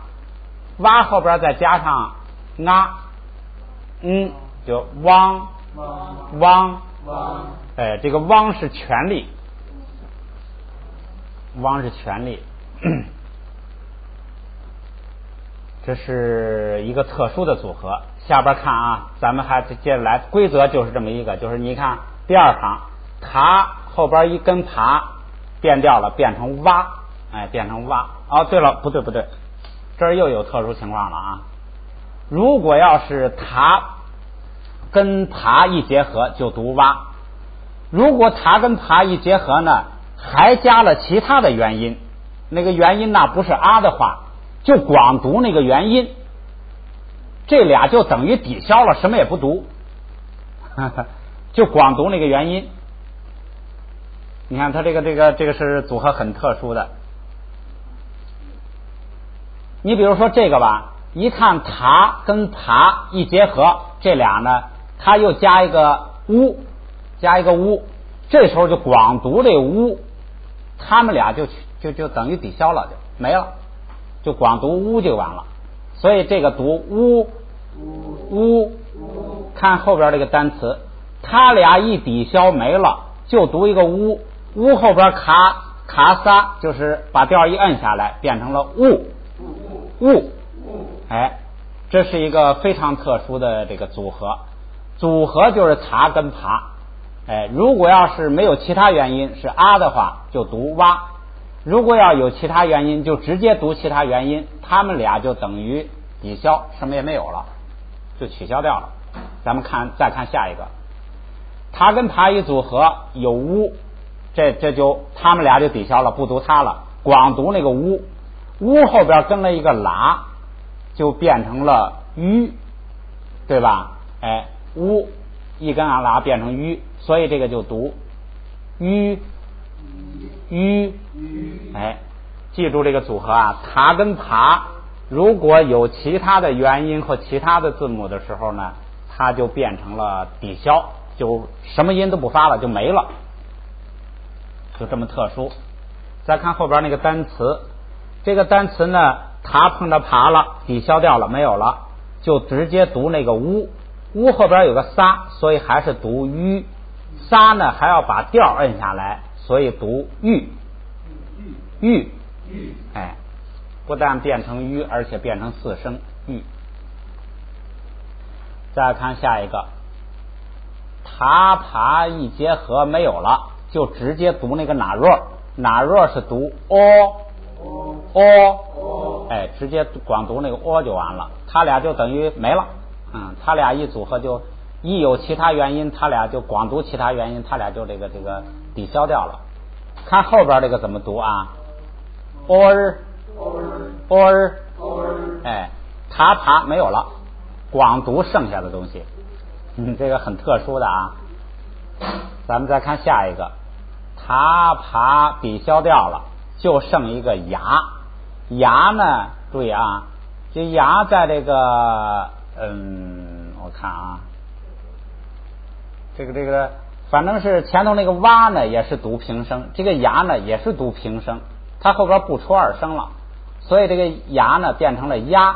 蛙后边再加上啊，就汪，这个汪是权力，汪是权力。这是一个特殊的组合。下边看啊，咱们还接着来，规则就是这么一个，就是你看第二行，塔后边一根爬变掉了，变成蛙，变成蛙。哦，对了，不对，这儿又有特殊情况了啊。如果要是塔跟爬一结合，就读蛙；如果塔跟爬一结合呢，还加了其他的元音，那个元音那不是啊的话，就光读那个元音，这俩就等于抵消了，什么也不读，就光读那个元音。你看它这个是组合很特殊的。你比如说这个吧，一看塔跟爬一结合，这俩呢，它又加一个乌，这时候就光读这个乌，他们俩就等于抵消了，就没了。就光读乌就完了，所以这个读乌。看后边这个单词，它俩一抵消没了，就读一个乌，乌后边卡撒，就是把调一摁下来，变成了雾。这是一个非常特殊的这个组合就是塔跟爬。如果要是没有其他元音是啊的话，就读蛙。如果要有其他原因，就直接读其他原因，他们俩就等于抵消，什么也没有了，就取消掉了。咱们再看下一个，它跟爬一组合有乌，这就他们俩就抵消了，不读它了，光读那个乌后边跟了一个啦，就变成了鱼，对吧？乌一根啦变成鱼，所以这个就读鱼。记住这个组合啊，塔跟爬如果有其他的元音或其他的字母的时候呢，它就变成了抵消，就什么音都不发了，就没了，就这么特殊。再看后边那个单词，这个单词呢，塔碰到爬了，抵消掉了，没有了，就直接读那个乌后边有个撒，所以还是读鱼，撒呢还要把调摁下来，所以读玉，不但变成玉，而且变成四声玉。再看下一个，塔爬一结合没有了，就直接读那个哪若是读直接光读那个就完了，它俩就等于没了。它俩一组合就一有其他原因，它俩就光读其他原因，它俩就这个抵消掉了。看后边这个怎么读啊？or，塔爬没有了，光读剩下的东西。这个很特殊的啊。咱们再看下一个，塔爬抵消掉了，就剩一个牙呢，注意啊，这牙在这个我看啊，这个反正是前头那个蛙呢也是读平声，这个牙呢也是读平声，它后边不出二声了，所以这个牙呢变成了鸭。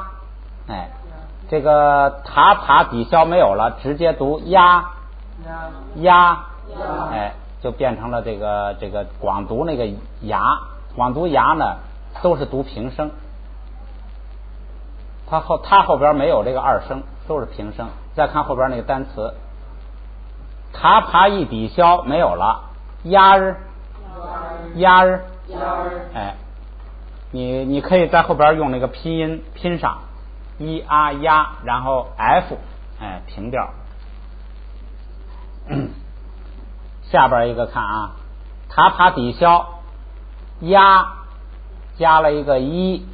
这个塔爬抵消没有了，直接读鸭，就变成了这个光读那个牙，光读牙呢都是读平声，它后边没有这个二声，都是平声。再看后边那个单词，塔爬一抵消没有了，鸭儿，你可以在后边用那个拼音拼上一啊鸭，然后 F， 平调。下边一个看啊，塔爬抵消，压加了一个一，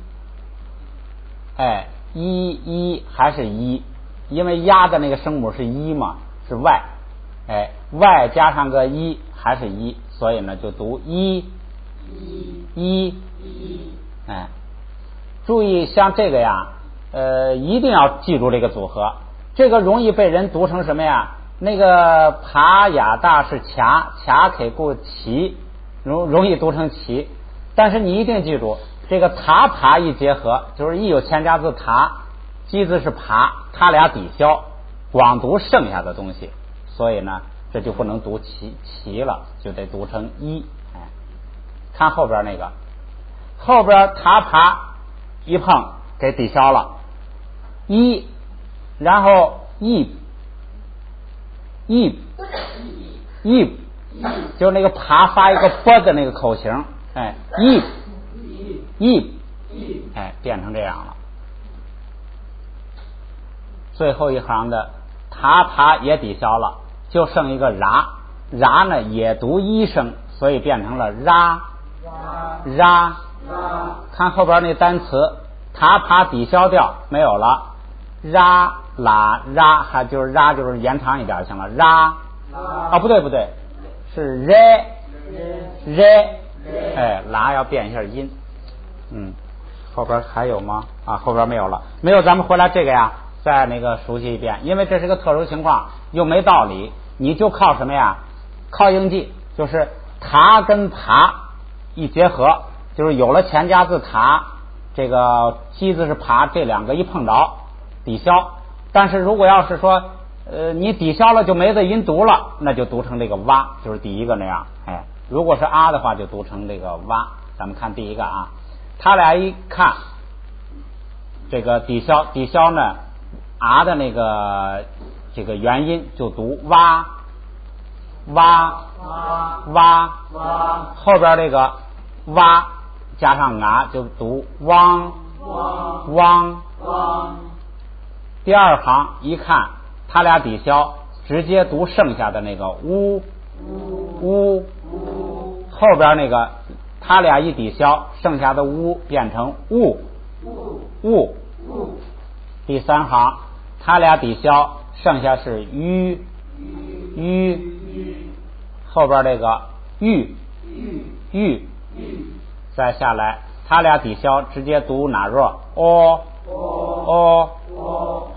哎，一还是一，因为压的那个声母是一嘛，是 y， 哎 y 加上个一还是一，所以呢就读一，哎，注意像这个呀，一定要记住这个组合，这个容易被人读成什么呀？那个爬雅大是卡可以过齐，容易读成齐，但是你一定记住，这个塔爬一结合，就是一有前加字塔，基字是爬，它俩抵消，光读剩下的东西，所以呢这就不能读齐了，就得读成一。哎，看后边那个，后边塔爬一碰给抵消了，一，然后一就那个爬发一个啵的那个口型，哎，一，哎，变成这样了。最后一行的塔爬也抵消了，就剩一个ra呢也读一声，所以变成了ra。看后边那单词，塔爬抵消掉没有了，ra la 还就是ra就是延长一点就行了，ra不对，是 re， 哎，拉要变一下音。后边还有吗？后边没有了，没有，咱们回来这个呀再那个熟悉一遍，因为这是个特殊情况，又没道理，你就靠什么呀？靠应记，就是塔跟爬一结合，就是有了前加字塔，这个基字是爬，这两个一碰着抵消。但是如果要是说你抵消了就没这音读了，那就读成这个哇，就是第一个那样。哎，如果是的话就读成这个哇。咱们看第一个啊，他俩一看这个抵消呢的那个这个元音就读哇，后边这个哇加上就读汪。第二行一看他俩抵消，直接读剩下的那个呜，后边那个他俩一抵消，剩下的呜变成雾。第三行他俩抵消，剩下是吁，后边这个玉，再下来他俩抵消，直接读哪弱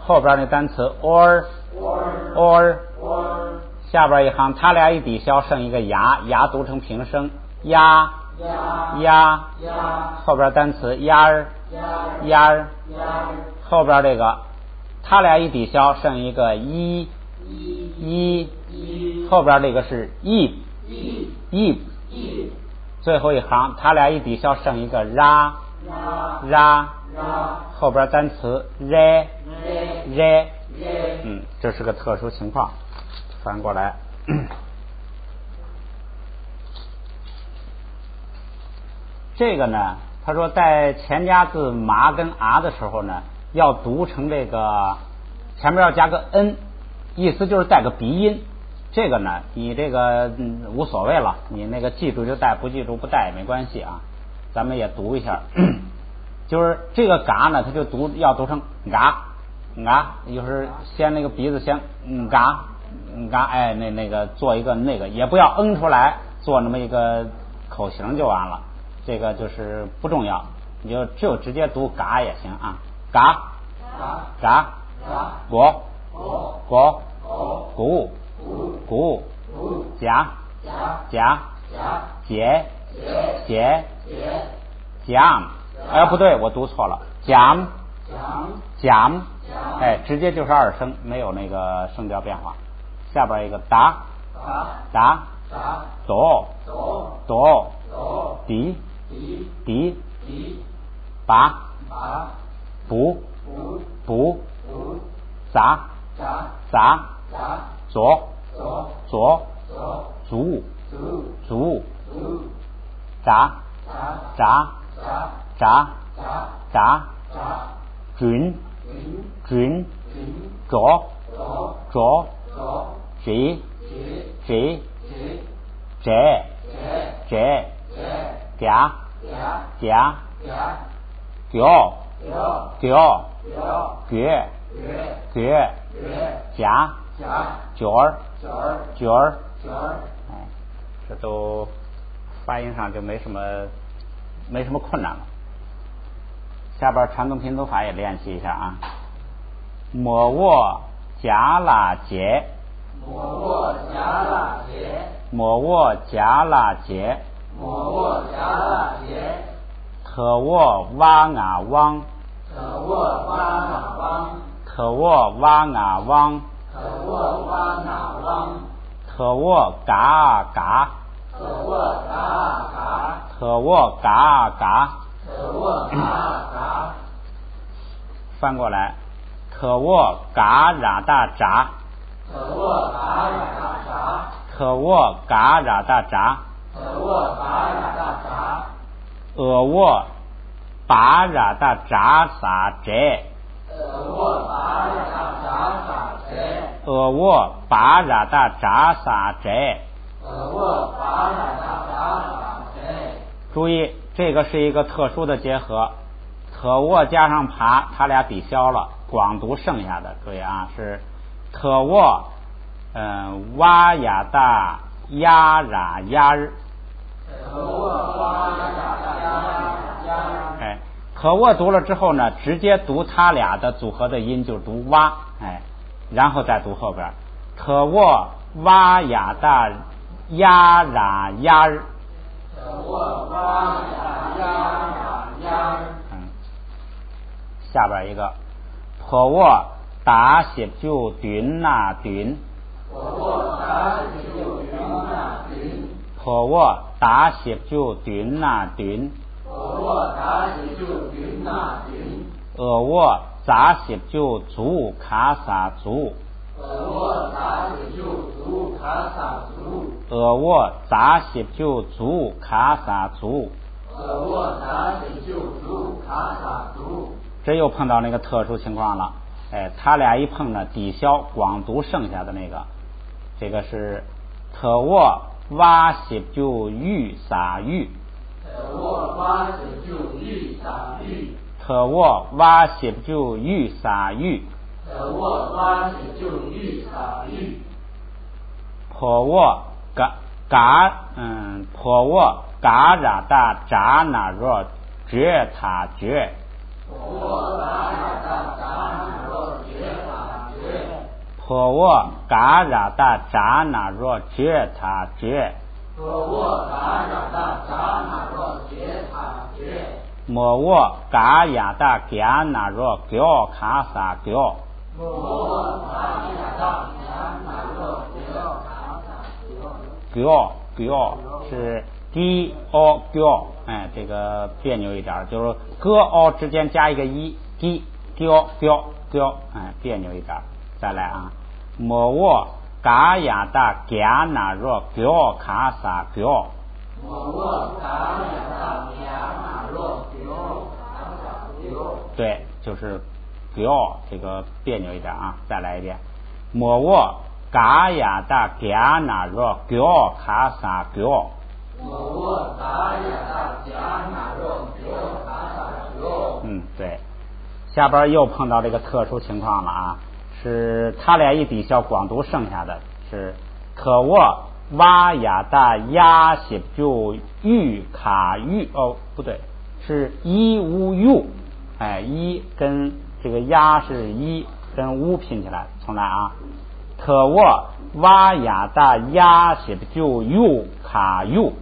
后边那单词 or， 下边一行他俩一抵消，剩一个牙读成平声，呀，后边单词呀后边这个他俩一抵消，剩一个一，后边这个是一，最后一行他俩一抵消，剩一个ra，后边单词 re， 这是个特殊情况。翻过来这个呢，他说在前加字麻跟的时候呢，要读成这个前面要加个 n， 意思就是带个鼻音。这个呢你这个无所谓了，你那个记住就带，不记住不带也没关系啊。咱们也读一下就是这个嘎呢，它就要读成嘎，就是先那个鼻子先嘎，哎，那个做一个那个，也不要出来，做那么一个口型就完了，这个就是不重要，你就直接读嘎也行啊，嘎，果，鼓，夹，节，讲，哎，不对，我读错了，讲，哎，直接就是二声，没有那个声调变化。下边一个打，哆，滴，把，补，砸，左，足，炸，准，着，折， 제甲甲교 교 괴 괴甲角儿哎，这都发音上就没什么困难了。下边长庚拼读法也练习一下啊。抹卧夹拉结抹卧夹拉结特卧哇啊汪特卧哇啊汪特卧嘎啊嘎特卧嘎啊嘎翻过来特卧嘎ra大闸特卧嘎ra大闸卧把ra大闸撒这卧把ra大闸撒这注意这个是一个特殊的结合，特卧加上爬，它俩抵消了，光读剩下的。注意啊，是特卧，哇呀大呀ra呀日。哎，特卧读了之后呢，直接读它俩的组合的音，就读哇，哎，然后再读后边，特卧哇呀大呀ra呀日。下边一个破卧打写就蹲那蹲破卧打写就蹲那蹲卧咋写就足卡萨足卧咋写就足卡萨足这又碰到那个特殊情况了，哎，他俩一碰呢，抵消光读剩下的那个，这个是特卧哇写就玉撒玉特卧哇写就玉撒玉破卧破卧嘎ra大闸那若觉他觉破卧嘎ra大闸那若觉他觉抹卧嘎呀大嘎那若觉卡萨觉觉是 d o 觉，哎，这个别扭一点，就是 g o 之间加一个一 d o 觉，哎，别扭一点。再来啊，抹卧嘎呀大嘎那若觉卡萨觉对，就是觉，这个别扭一点啊。再来一遍，抹卧嘎呀大嘎那若觉卡萨觉对，下边又碰到这个特殊情况了啊，是他俩一抵消，光读剩下的是特卧哇呀大呀写就玉卡玉不对，是一乌 u， 哎，一跟这个呀是一跟乌拼起来，重来啊，特卧哇呀大呀写就 u 卡 u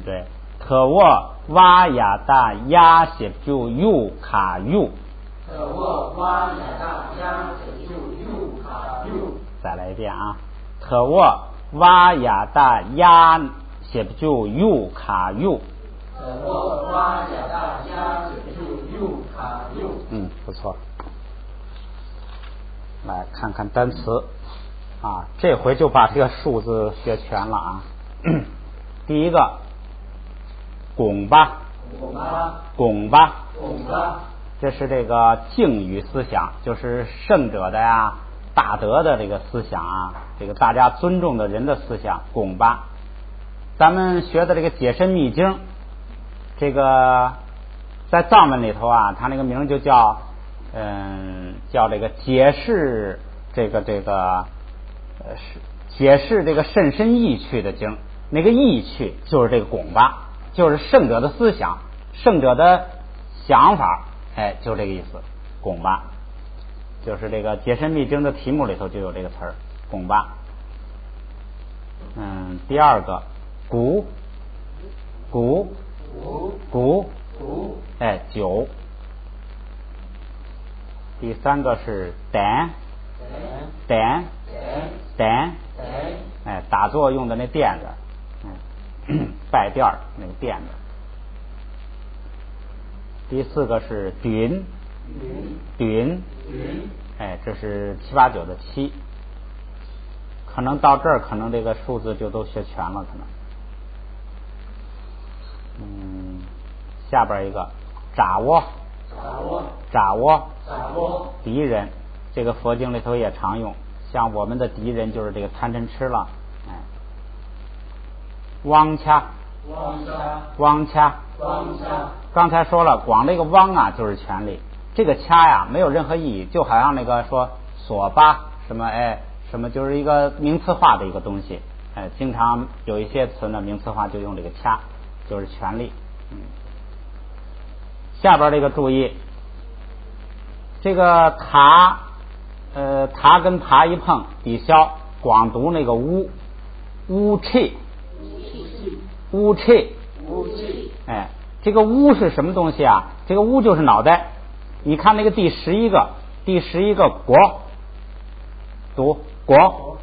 对，特卧哇呀大呀写就 u 卡 u再来一遍啊，特卧哇呀大呀写就 u 卡 u不错。来看看单词啊，这回就把这个数字学全了啊。第一个拱吧，这是这个敬语思想，就是胜者的呀，大德的这个思想啊，这个大家尊重的人的思想，拱巴。咱们学的这个解深密经，这个在藏文里头啊，它那个名就叫叫这个解释这个解释这个甚深意趣的经，那个意趣就是这个拱巴，就是圣者的思想，圣者的想法，哎，就这个意思，拱巴。就是这个解深密经的题目里头就有这个词儿，拱巴。第二个鼓，哎，酒。第三个是胆，哎，打坐用的那垫子，拜垫儿那个垫子。第四个是鼎，哎，这是7、8、9的7，可能到这儿，可能这个数字就都学全了，可能。下边一个掌握，敌人，这个佛经里头也常用，像我们的敌人就是这个贪嗔痴了，哎。汪掐，刚才说了，光这个汪啊就是权力，这个掐呀没有任何意义，就好像那个说索巴什么哎什么，就是一个名词化的一个东西，哎，经常有一些词呢名词化就用这个掐，就是权力。下边这个注意，这个塔跟爬一碰抵消，光读那个乌气，哎，这个乌是什么东西啊？这个乌就是脑袋。你看那个第十一个国，读国，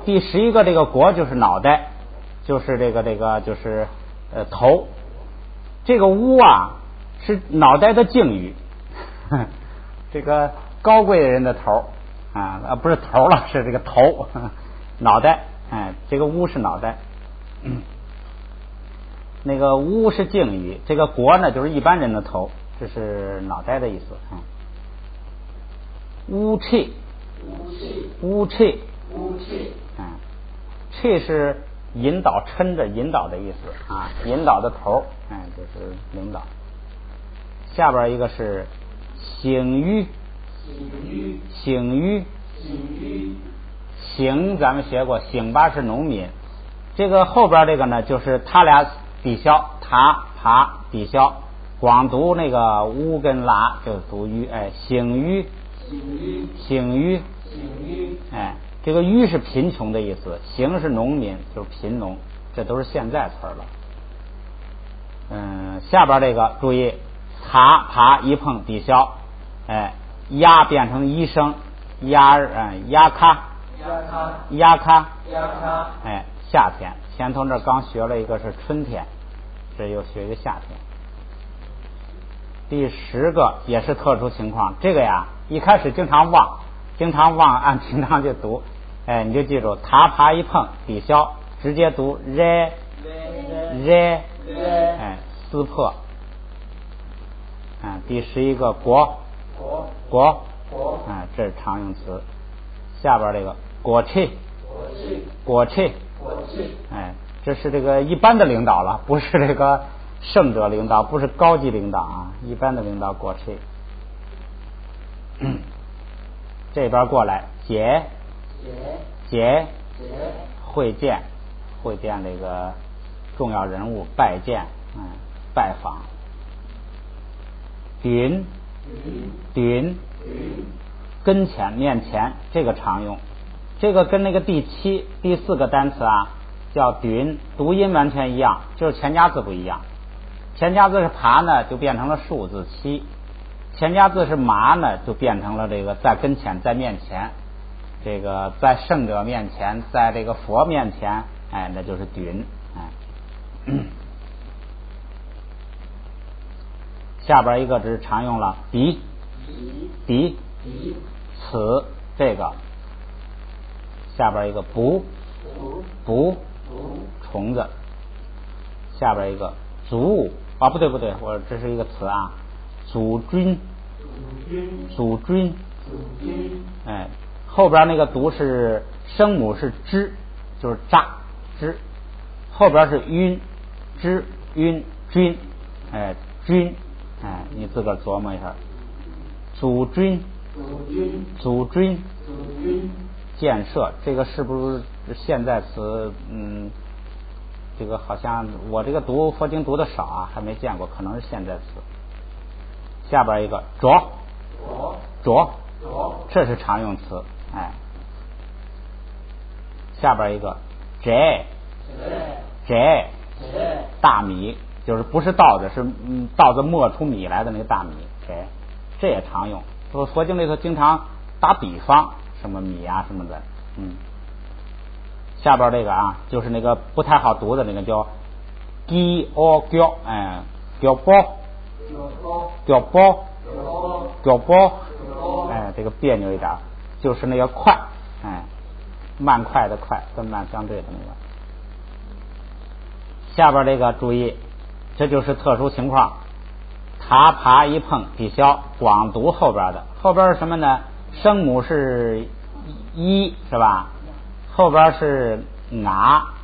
第11个这个国就是脑袋，就是这个就是头。这个乌啊是脑袋的敬语，这个高贵的人的头啊，不是头了，是这个头，脑袋，哎，这个乌是脑袋。那个乌是敬语，这个国呢就是一般人的头，这是脑袋的意思。乌气，气是引导、撑着、引导的意思啊，引导的头，哎，就是领导。下边一个是醒鱼，醒咱们学过，醒吧是农民。这个后边这个呢，就是他俩抵消，塔爬抵消，光读那个乌跟拉就读鱼，哎，醒鱼，哎，这个鱼是贫穷的意思，醒是农民，就是贫农，这都是现在词了。下边这个注意，塔爬一碰抵消，哎，鸭变成医生，鸭咖，哎，夏天。前头这刚学了一个是春天，这又学一个夏天。第10个也是特殊情况，这个呀一开始经常忘，按平常就读，哎，你就记住，塔爬一碰抵消，直接读热，哎，撕破。第11个国，哎，这是常用词。下边这个国气，哎，这是这个一般的领导了，不是这个圣者领导，不是高级领导啊，一般的领导国气。这边过来解，会见这个重要人物，拜见，拜访。顶，跟前面前，这个常用，这个跟那个第4个单词啊叫顶，读音完全一样，就是前加字不一样。前加字是爬呢，就变成了数字7；前加字是麻呢，就变成了这个在跟前，在面前，这个在圣者面前，在这个佛面前，哎，那就是顶，哎。下边一个只是常用了，敌，此这个。下边一个不，虫子。下边一个足，不对，我这是一个词啊，祖君，哎，后边那个读是声母是之，就是扎之，后边是晕之晕君，哎君，哎你自个儿琢磨一下，祖君祖君建设，这个是不是现在词？这个好像我这个读佛经读的少啊，还没见过，可能是现在词。下边一个着，这是常用词，哎。下边一个摘，大米，就是不是稻子，是稻子磨出米来的那个大米，摘，这也常用。佛经里头经常打比方，什么米啊什么的，下边这个啊，就是那个不太好读的那个叫鸡哦叫，哎，叫包，哎，这个别扭一点，就是那个快，哎，慢快的快，跟慢相对的那个。下边这个注意，这就是特殊情况，他爬一碰抵消，光读后边的，后边是什么呢？声母是一，是吧？后边是啊，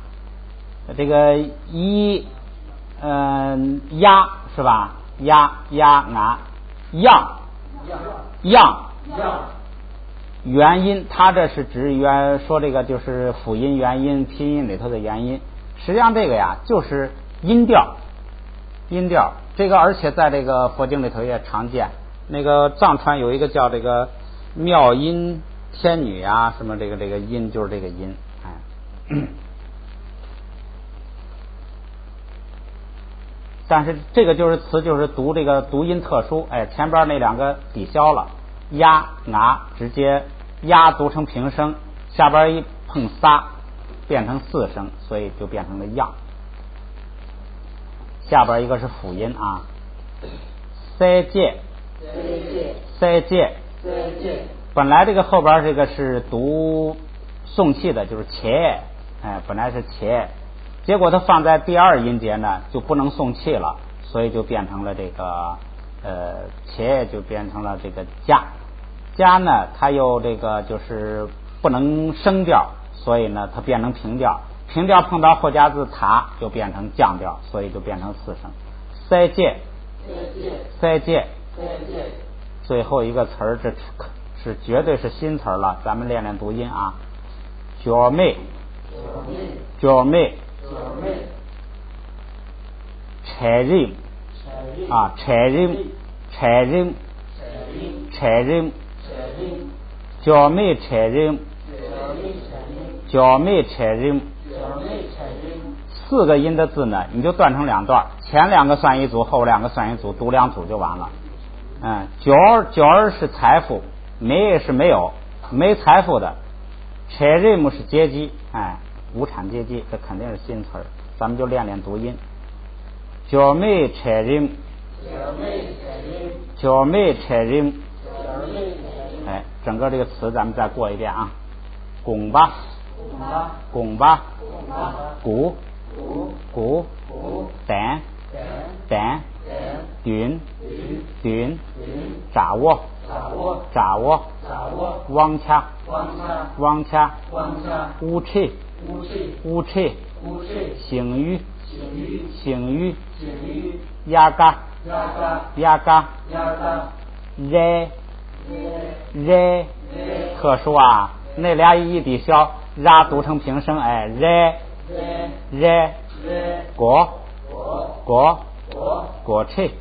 这个一呀是吧？呀啊样元音，它这是指说这个就是辅音元音拼音里头的元音，实际上这个呀就是音调，这个而且在这个佛经里头也常见。那个藏传有一个叫这个妙音天女啊，什么这个音就是这个音，哎。但是这个就是词，就是读这个读音特殊，哎，前边那两个抵消了，呀啊直接呀读成平声，下边一碰仨变成四声，所以就变成了样。下边一个是辅音啊，塞戒，本来这个后边这个是读送气的，就是切，哎，本来是切，结果它放在第二音节呢就不能送气了，所以就变成了这个切，就变成了这个加呢它又这个就是不能升调，所以呢它变成平调碰到后加字塔就变成降调，所以就变成四声。塞戒，最后一个词儿，这是绝对是新词儿了，咱们练练读音啊。脚妹，柴人啊，柴人，脚妹柴人，四个音的字呢，你就断成两段，前两个算一组，后两个算一组，读两组就完了。角儿是财富，没是没有，没财富的。柴人是阶级，哎，无产阶级，这肯定是新词儿，咱们就练练读音。角妹柴人，哎，整个这个词咱们再过一遍啊。拱吧，鼓，胆，顶，掌握，汪掐，乌切，醒鱼，压嘎，热，特殊啊，那俩一抵消，ra读成平声，哎，热，果切，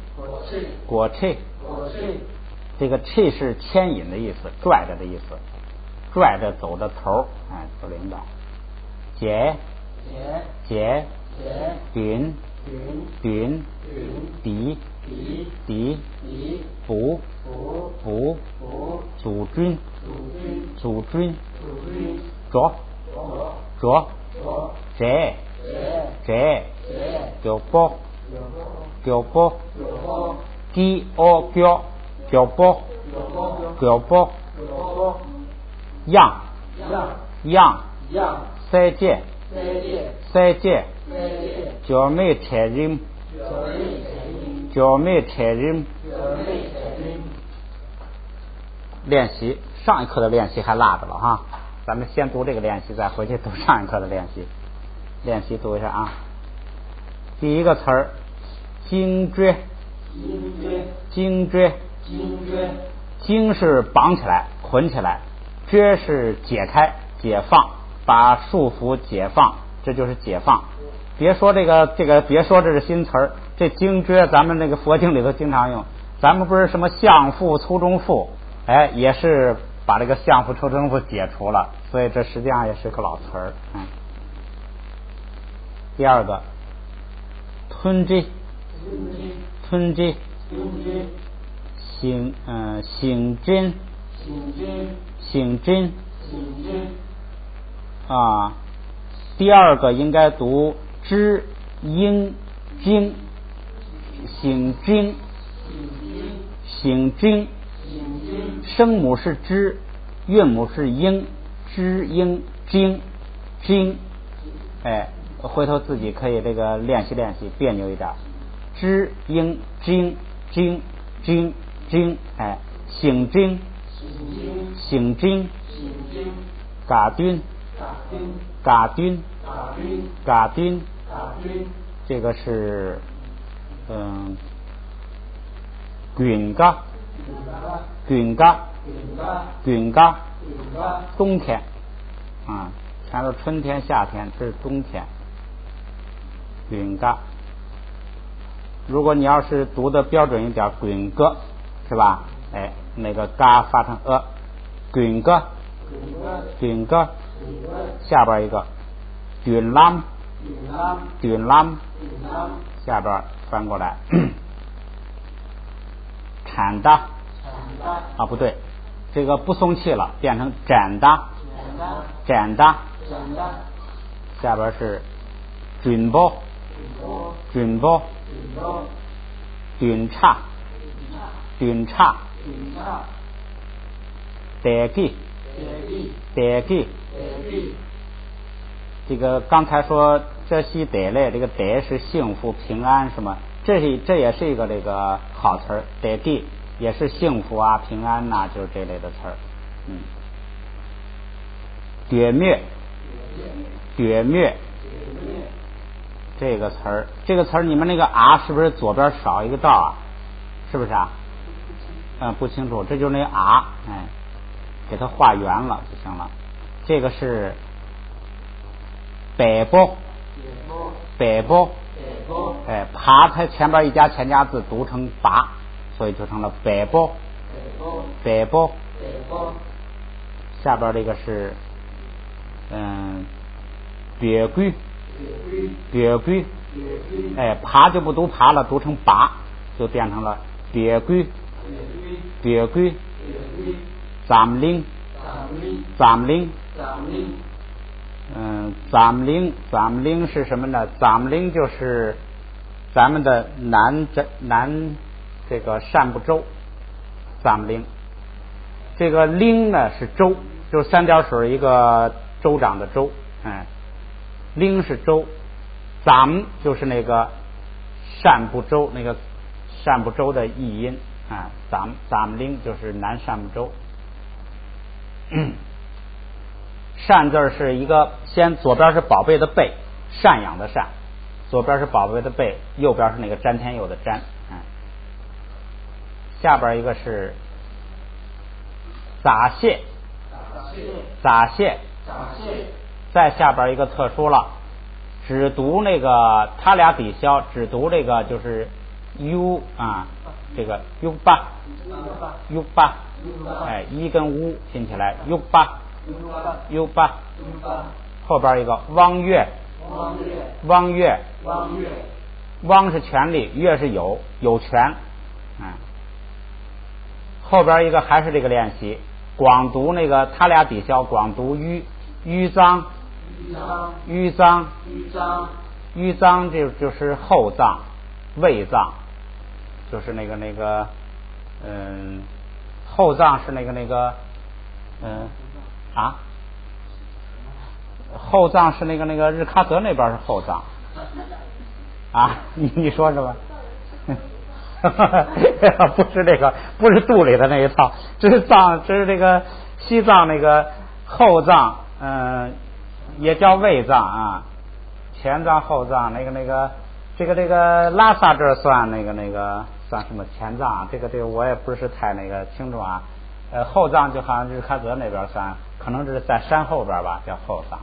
这个切是牵引的意思，拽着的意思，拽着走的头，哎，走领导。解，顶，底，补，祖君，着，摘，叫包，鸡哦叫包，样，塞戒，脚妹柴人，练习，上一课的练习还落着了哈，咱们先读这个练习，再回去读上一课的练习。练习读一下啊。第一个词儿，颈椎，颈椎，颈是绑起来捆起来，椎是解开解放，把束缚解放，这就是解放。别说这个别说这是新词儿，这颈椎咱们那个佛经里头经常用，咱们不是什么相缚粗中缚，也是把这个相缚粗中缚解除了，所以这实际上也是个老词儿。第二个，吞积，醒真啊。第二个应该读知应经，醒经，声母是知，韵母是应，知应经，回头自己可以这个练习练习，别扭一点，知应经，醒真，嘎墩，这个是滚嘎，冬天啊，前头春天夏天，这是冬天。滚嘎，如果你要是读的标准一点，滚哥是吧？那个嘎发成滚哥，下边一个滚浪，下边翻过来铲哒啊，不对，这个不松气了，变成展哒，下边是准包，顿差，得记，这个刚才说这些得嘞，这个得是幸福平安什么，这也是一个这个好词儿，得记也是幸福啊平安呐，就是这类的词儿。绝灭，这个词儿你们那个啊是不是左边少一个道啊？是不是啊？不清楚，这就是那个啊，给它画圆了就行了。这个是北波，爬它前边一加前加字读成拔，所以就成了北波。下边这个是别归，爬就不读爬了，读成拔，就变成了别归。咱领是什么呢？咱领就是咱们的南这个善不周，咱领。这个领呢是周，就是三点水一个州长的州，领是周，咱就是那个善不周，那个善不周的译音啊，咱领就是南善不周。善字是一个，先左边是宝贝的贝，赡养的赡，左边是宝贝的贝，右边是那个詹天佑的詹，下边一个是杂谢，再下边一个特殊了，只读那个他俩抵消，只读这个就是 u 啊，这个 u 八，一跟乌拼起来 u 八，后边一个汪月，汪是权利，月是有权，后边一个还是这个练习，广读那个他俩抵消，广读淤脏，这就是后脏、胃脏，就是那个后脏是那个后脏是那个日喀则那边是后脏啊，你说是吧？不是这个，不是肚里的那一套，这是这个西藏那个后藏，也叫胃脏啊，前脏后脏，这个拉萨这算那个算什么前藏啊？这个我也不是太那个清楚啊。后藏就好像日喀则那边算，可能是在山后边吧，叫后藏，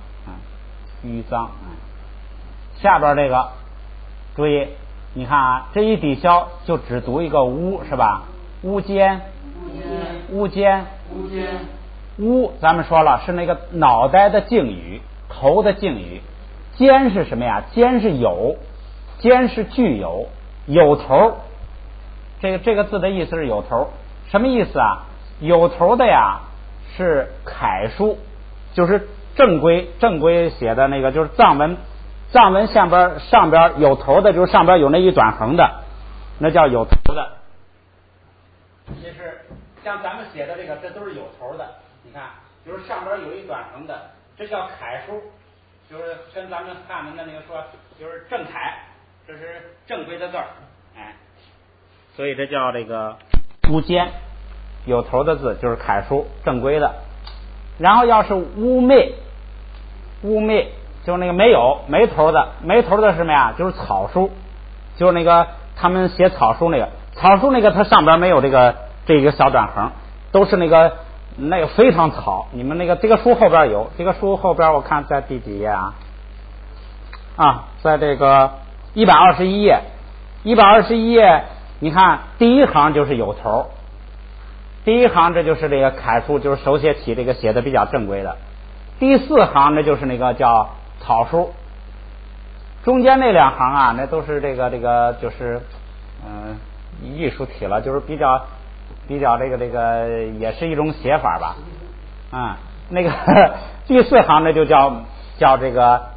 淤脏。下边这个注意，你看啊，这一抵消就只读一个乌是吧？乌肩，乌咱们说了是那个脑袋的敬语，头的敬语。肩是什么呀？肩是有，肩是具有，有头。这个字的意思是有头，什么意思啊？有头的呀是楷书，就是正规写的那个，就是藏文上边有头的，就是上边有那一短横的，那叫有头的。这是像咱们写的这都是有头的。你看，就是上边有一短横的，这叫楷书，就是跟咱们汉文的那个说，就是正楷，这是正规的字儿，所以这叫这个乌肩。有头的字就是楷书正规的。然后要是乌昧就是那个没头的是什么呀？就是草书，就是那个他们写草书那个它上边没有这个小短横，都是那个非常草。你们这个书后边有，这个书后边我看在第几页啊，在这个121页，121页你看第一行就是有头。第一行这就是这个楷书，就是手写体，这个写的比较正规的。第4行那就是那个叫草书，中间那2行啊，那都是这个就是艺术体了，就是比较这个也是一种写法吧。第4行那就叫这个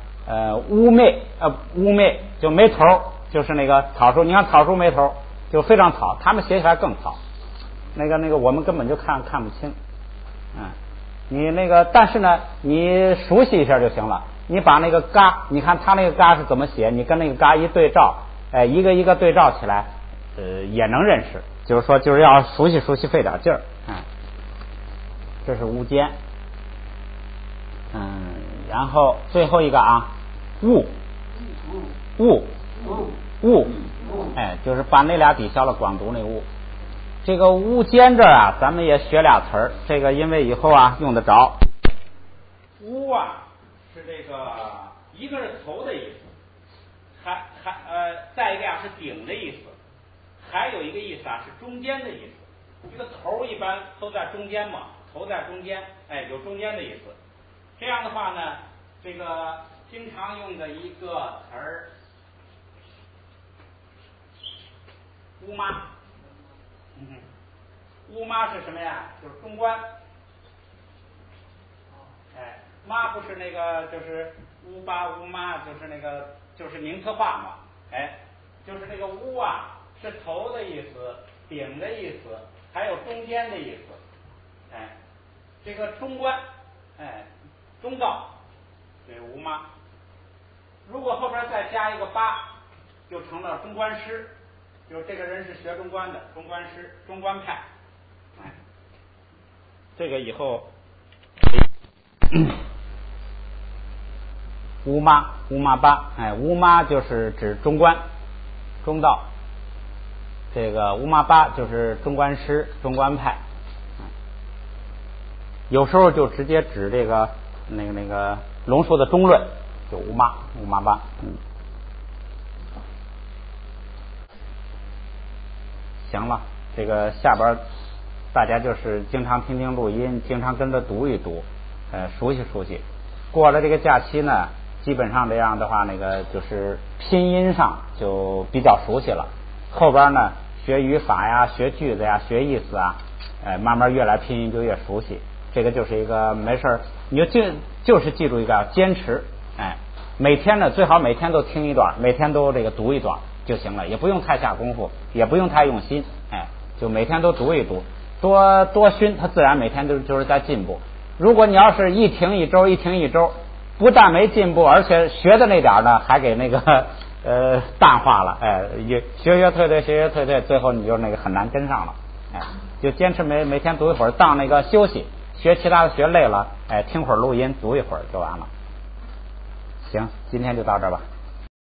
乌昧就没头，就是那个草书。你看草书没头就非常草，他们写起来更草。那个我们根本就看不清，你但是呢，你熟悉一下就行了。你把那个嘎，你看他那个嘎是怎么写，你跟那个嘎一对照，一个一个对照起来，也能认识。就是说，就是要熟悉，费点劲儿。这是乌肩。然后最后一个物，就是把那俩抵消了，光读那物。这个乌肩这儿咱们也学俩词儿，这个因为以后用得着。乌是这个一个是头的意思，再一个是顶的意思，还有一个意思是中间的意思。这个头一般都在中间嘛，头在中间，有中间的意思。这样的话呢，这个经常用的一个词儿，乌妈。乌妈是什么呀？就是中官。妈不是那个就是乌巴乌妈，就是那个就是名词化嘛。就是这个乌是头的意思，顶的意思，还有中间的意思。这个中官，中道，对乌妈。如果后边再加一个巴，就成了中官师。就是这个人是学中官的，中官师、中官派。这个以后乌妈巴，乌妈就是指中官、中道。这个乌妈巴就是中官师、中官派。有时候就直接指这个那个龙树的中论，就乌妈巴。行了，这个下边大家就是经常听听录音，经常跟着读一读，熟悉。过了这个假期呢，基本上这样的话，就是拼音上就比较熟悉了。后边呢，学语法呀，学句子呀，学意思慢慢越来拼音就越熟悉。这个就是一个没事，你就是记住一个坚持，每天呢最好每天都听一段，每天都这个读一段就行了，也不用太下功夫，也不用太用心，就每天都读一读，多熏，它自然每天就是在进步。如果你要是一停一周，不但没进步，而且学的那点呢还给淡化了，哎，学退，最后你就那个很难跟上了，哎，就坚持每天读一会儿，当那个休息，学其他的学累了，哎，听会儿录音，读一会儿就完了。行，今天就到这儿吧。